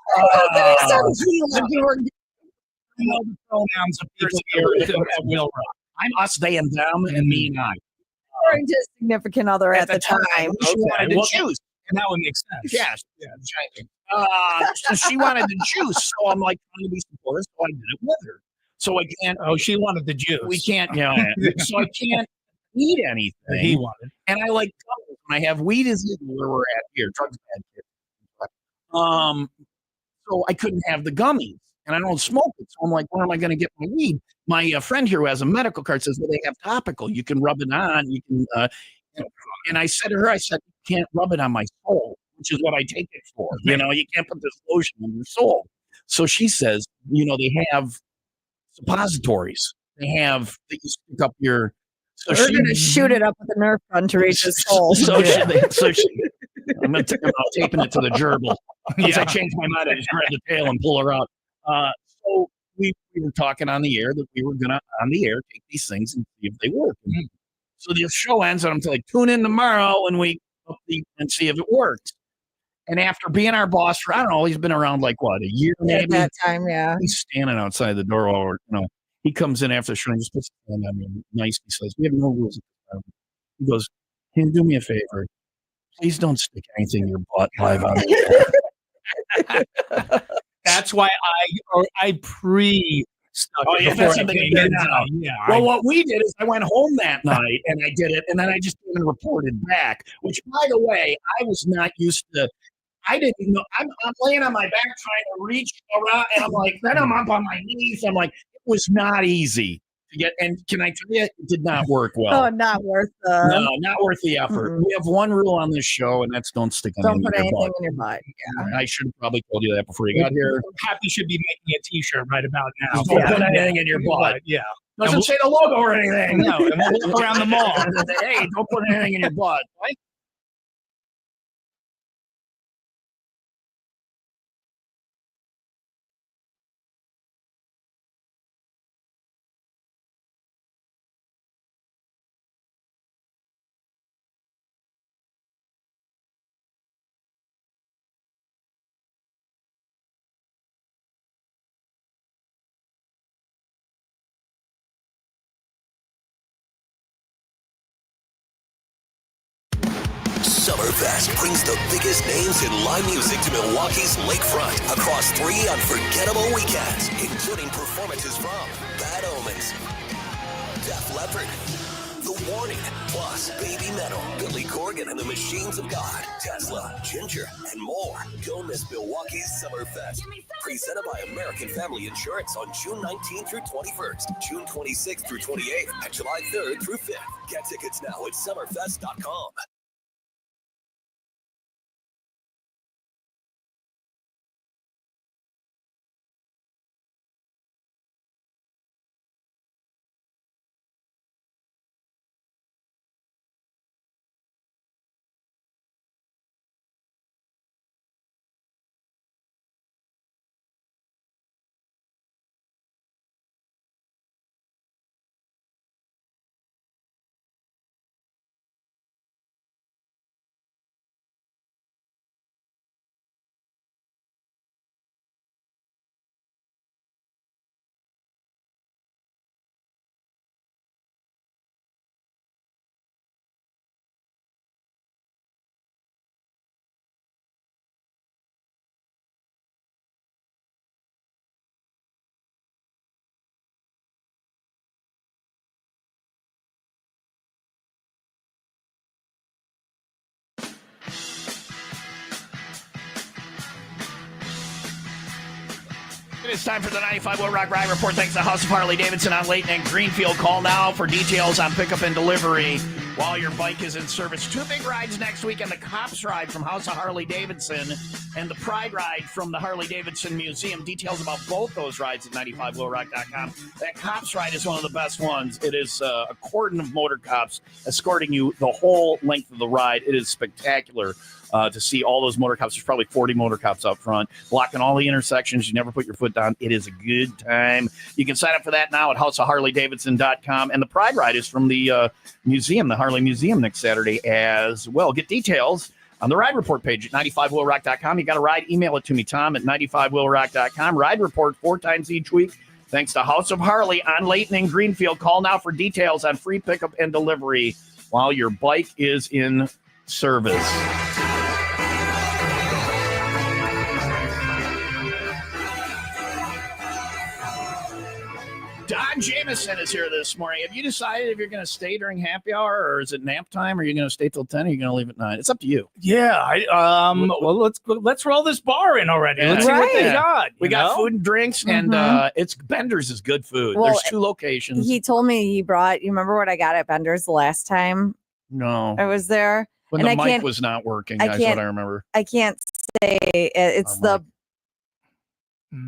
You know the pronouns of people here at WIIL ROCK. I'm us, they, and them, and me and I. Referring to a significant other at the time. She wanted to juice. And that would make sense. Yes. So she wanted the juice. So I'm like trying to be supportive. So I did it with her. So I can't. Oh, she wanted the juice. We can't, so I can't eat anything. He wanted. And I like gummies. When I have weed is legal where we're at here. Drugs bad kid. So I couldn't have the gummies. And I don't smoke it. So I'm like, where am I going to get my weed? My friend here who has a medical card says, well, they have topical. You can rub it on. You can, and I said to her, you can't rub it on my soul, which is what I take it for. You know, you can't put this lotion on your soul. So she says, they have suppositories. They have that you stick up your. So we're going to shoot it up with a Nerf gun to reach his soul. I'm taping it to the gerbil. Once I change my mind, I just grab the tail and pull her out. So we were talking on the air that we were gonna take these things and see if they work. So the show ends, and I'm like, tune in tomorrow and we see if it works. And after being our boss for, I don't know, he's been around like what, a year maybe? At that time, yeah. He's standing outside the door while he comes in after the show and just puts his hand on me nice. He says, we have no rules at this time. He goes, can you do me a favor? Please don't stick anything in your butt live on the air. That's why I stuck it before I came in. Yeah. Well, what we did is I went home that night and I did it, and then I just came and reported back. Which, by the way, I was not used to. I didn't know. I'm laying on my back trying to reach around, and I'm like, then I'm up on my knees. I'm like, it was not easy to get. And can I tell you, it did not work well. Oh, not worth not worth the effort. Mm-hmm. We have one rule on this show, and that's don't stick anything in your butt. Yeah. I should have probably told you that before you got here. Happy should be making a T-shirt right about now. Don't put anything in your butt. Yeah. Doesn't say the logo or anything. No, and we'll look around the mall. Hey, don't put anything in your butt. Right? Summerfest brings the biggest names in live music to Milwaukee's lakefront across 3 unforgettable weekends, including performances from Bad Omens, Def Leppard, The Warning, plus Baby Metal, Billy Corgan and the Machines of God, Tesla, Ginger, and more. Don't miss Milwaukee's Summerfest, presented by American Family Insurance on June 19th through 21st, June 26th through 28th, and July 3rd through 5th. Get tickets now at summerfest.com. it's time for the 95 WIIL ROCK Ride Report. Thanks to House of Harley Davidson on Layton and Greenfield. Call now for details on pickup and delivery while your bike is in service. 2 big rides next week, and the Cops Ride from House of Harley Davidson and the Pride Ride from the Harley Davidson Museum. Details about both those rides at 95WIILROCK.com. That Cops Ride is one of the best ones. It is a cordon of motor cops escorting you the whole length of the ride. It is spectacular. To see all those motor cops. There's probably 40 motor cops up front, blocking all the intersections. You never put your foot down. It is a good time. You can sign up for that now at houseofharleydavidson.com. And the Pride Ride is from the museum, the Harley Museum, next Saturday as well. Get details on the Ride Report page at 95WIILROCK.com. You got a ride, email it to me, Tom, at 95WIILROCK.com. Ride Report 4 times each week. Thanks to House of Harley on Layton and Greenfield. Call now for details on free pickup and delivery while your bike is in service. Don Jamieson is here this morning. Have you decided if you're going to stay during happy hour, or is it nap time? Or are you going to stay till 10? Or are you going to leave at 9? It's up to you. Yeah. Well, let's roll this bar in already. Let's see what they got. We got food and drinks, and it's Bender's is good food. Well, there's 2 locations. He told me he brought. You remember what I got at Bender's the last time No, I was there? when and the I mic can't- was not working. I That's what can't- I remember. I can't say it's Our the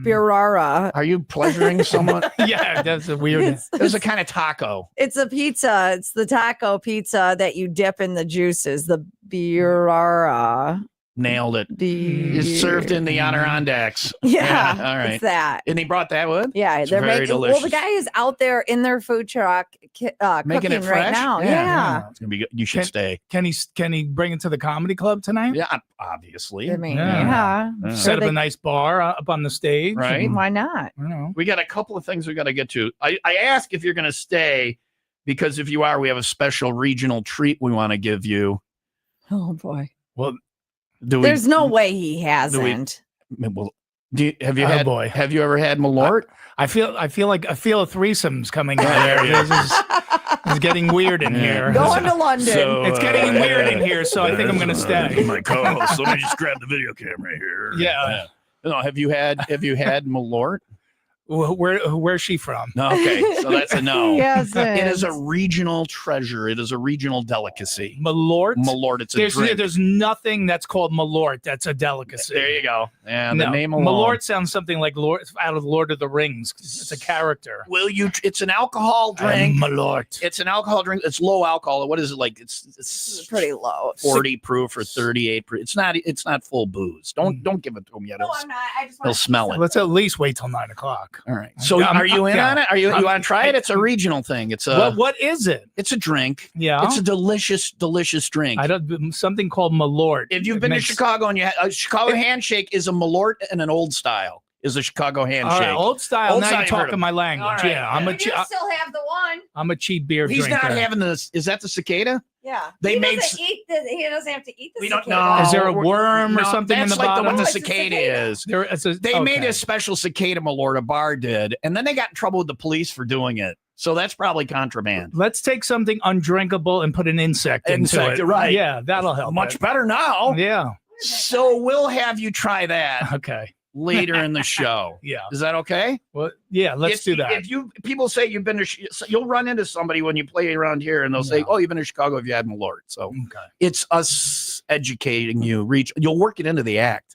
Birara. Are you pleasuring someone? Yeah, that's a weird. There's a kind of taco. It's a pizza. It's the taco pizza that you dip in the juices. The Birara. Nailed it. It's served in the Adirondacks. Yeah, All right. it's that. And he brought that with? Yeah, It's they're very making. delicious. Well, the guy is out there in their food truck Making cooking it fresh right now. Yeah. It's gonna be good. You should stay. Can he bring it to the comedy club tonight? Yeah, obviously. I mean, Yeah. yeah. Set up a nice bar up on the stage. Right. Why not? You know. We got a couple of things we got to get to. I ask if you're going to stay, because if you are, we have a special regional treat we want to give you. Oh boy. Well, There's no way he hasn't. Well, have you Oh, had? boy. Have you ever had Malort? I feel a threesome's coming in there. It's getting weird in here. Going to London. So, It's getting weird in here, so I think I'm going to stay. My co-host. Let me just grab the video camera here. Yeah. No, have you had Malort? Where's she from? No, okay, so that's a no. Yes, It is a regional treasure. It is a regional delicacy. Malort? Malort. It's a drink. There's nothing that's called Malort that's a delicacy. There you go. And No, the name alone. Malort sounds something like out of Lord of the Rings. It's a character. Will you? It's an alcohol drink. Malort. It's an alcohol drink. It's low alcohol. What is it like? It's pretty low. 40 proof or 38 proof. It's not full booze. Don't give it to him yet. No, I'm not. I just He'll smell it. Let's at least wait till 9 o'clock. All right. So are you in on it? You want to try it? It's a regional thing. It's a what is it? It's a drink. Yeah. It's a delicious drink. I don't something called Malort. If you've been to Chicago and you had a Chicago handshake is a Malort and an old style is a Chicago handshake. All right, old style. Old now style, you're you've heard talking of. my language. All right, Yeah, I'm yeah. a You still have the one. I'm a cheap beer He's drinker. not having this. Is that the cicada? Yeah. They he made doesn't eat he doesn't have to eat the We don't cicada. know. Is there a worm or No, something in that's the like bottom? the one the No, it's a cicada cicada. is. They made a special cicada Malort, a bar did, and then they got in trouble with the police for doing it. So that's probably contraband. Let's take something undrinkable and put an insect into it. Right. Yeah, that'll help. Much better now. Yeah. So we'll have you try that Okay. later in the show. Yeah. Is that okay? Well, yeah, let's do that. If people say you've been to, you'll run into somebody when you play around here, and they'll say, "Oh, you've been to Chicago if you had Malort." So it's us educating you. You'll work it into the act.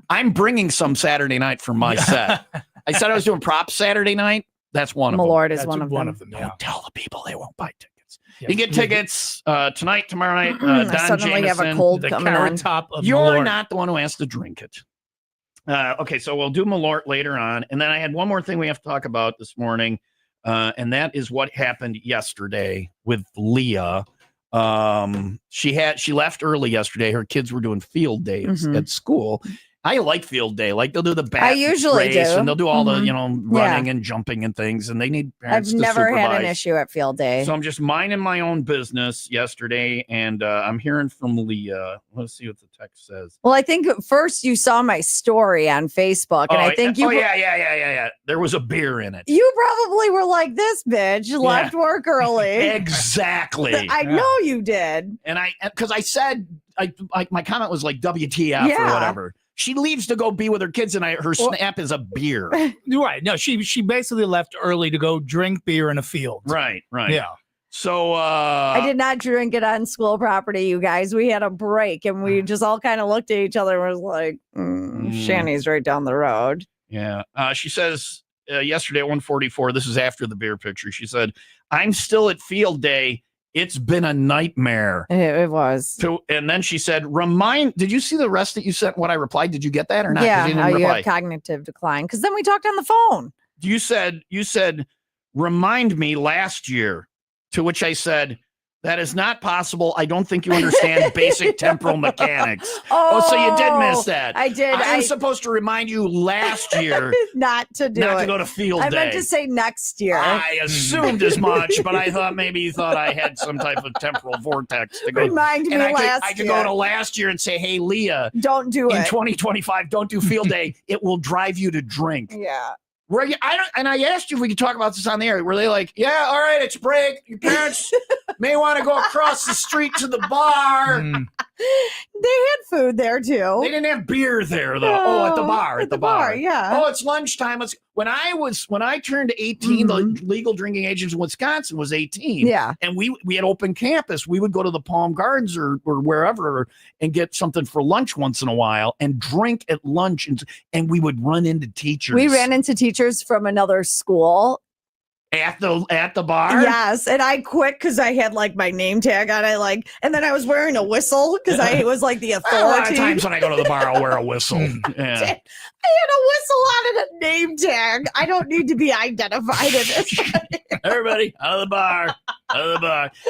I'm bringing some Saturday night for my set. I said I was doing props Saturday night. That's one of them. Malort is one of them. Yeah. Don't tell the people they won't buy tickets. Yeah. You get tickets tonight, tomorrow night. I Don suddenly have a Jamieson. cold The coming carrot on. top of You're Malort. not the one who has to drink it. Okay, so we'll do Malort later on. And then I had one more thing we have to talk about this morning, and that is what happened yesterday with Leah. She left early yesterday. Her kids were doing field days at school. I like field day. Like they'll do the bat I usually race, do. and they'll do all the running Yeah. and jumping and things, and they need parents I've to never had an supervise. issue at field day. So I'm just minding my own business yesterday, and I'm hearing from Leah. Let's see what the text says. Well, I think first you saw my story on Facebook, and I think you. yeah. There was a beer in it. You probably were like, "This bitch left work early." Exactly. I know you did. And because I said, my comment was like WTF or Yeah. whatever. She leaves to go be with her kids, and her snap is a beer. Right. No, she basically left early to go drink beer in a field. Right. Yeah. So I did not drink it on school property, you guys. We had a break and we just all kind of looked at each other and was like, Shanny's right down the road. Yeah. She says yesterday at 1:44, this is after the beer picture. She said, I'm still at field day. It's been a nightmare. It was. And then she said, did you see the rest that you sent when I replied? Did you get that or not? Yeah, how you have cognitive decline. Because then we talked on the phone. You said, remind me last year. To which I said, that is not possible. I don't think you understand basic temporal mechanics. Oh, so you did miss that. I did. I was supposed to remind you last year not to go to field day. I meant to say next year. I assumed as much, but I thought maybe you thought I had some type of temporal vortex to go. Remind me last year. I could go to last year and say, hey, Leah, don't do it. In 2025, don't do field day. It will drive you to drink. Yeah. I asked you if we could talk about this on the air. Were they like, yeah, all right, it's break. Your parents may want to go across the street to the bar. They had food there too. They didn't have beer there though. At the bar. At the bar, yeah. Oh, it's lunchtime. When I turned 18, the legal drinking age in Wisconsin was 18. Yeah. And we had open campus. We would go to the Palm Gardens or wherever and get something for lunch once in a while and drink at lunch. And we would run into teachers. We ran into teachers from another school. At the bar? Yes. And I quit because I had like my name tag on it. And then I was wearing a whistle because I was like the authority. A lot of times when I go to the bar, I'll wear a whistle. Yeah. I had a whistle on and a name tag. I don't need to be identified in this. Everybody, out of the bar.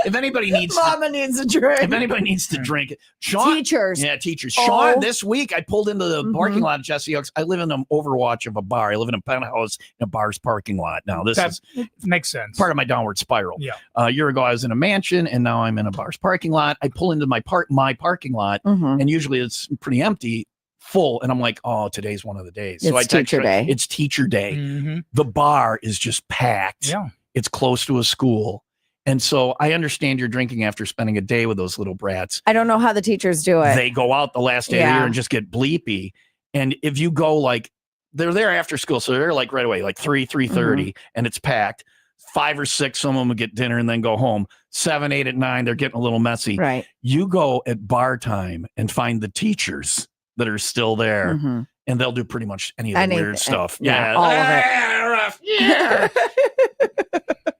If anybody needs Mama needs a drink. If anybody needs to drink, Sean. Teachers. Yeah, teachers. Sean, this week I pulled into the parking lot of Jesse Oaks. I live in an overwatch of a bar. I live in a penthouse in a bar's parking lot. Now, this makes sense. Part of my downward spiral. Yeah. A year ago, I was in a mansion, and now I'm in a bar's parking lot. I pull into my parking lot, and usually it's pretty empty. Full, and I'm like, oh, today's one of the days. So it's teacher day. It's teacher day. The bar is just packed. Yeah. It's close to a school. And so I understand you're drinking after spending a day with those little brats. I don't know how the teachers do it. They go out the last day of the year and just get bleepy. And if you go they're there after school. So they're right away, 3:30, and it's packed. 5 or 6, some of them will get dinner and then go home. 7, 8 at 9, they're getting a little messy. Right. You go at bar time and find the teachers that are still there, and they'll do pretty much any of the weird stuff. Yeah, all of it.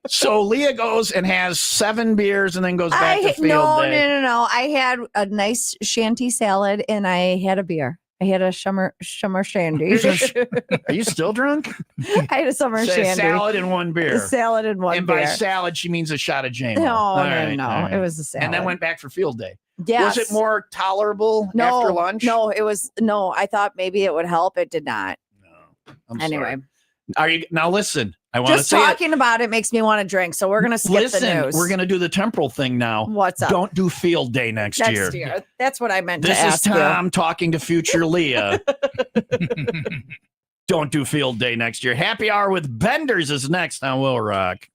So Leah goes and has 7 beers and then goes back to field day. No. I had a nice shanty salad and I had a beer. I had a summer shandy. Are you still drunk? I had a summer shandy. Salad and 1 beer. A salad and 1 beer. And by salad, she means a shot of JMO. No. It was a salad. And then went back for field day. Yes. Was it more tolerable after lunch? No, it was. No, I thought maybe it would help. It did not. No. Anyway. Are you now? Listen, I want to say talking about it makes me want to drink. So we're gonna skip the news. We're gonna do the temporal thing now. What's up? Don't do field day next year. That's what I meant to ask. This is Tom talking to future Leah. Don't do field day next year. Happy hour with Benders is next on WIIL Rock.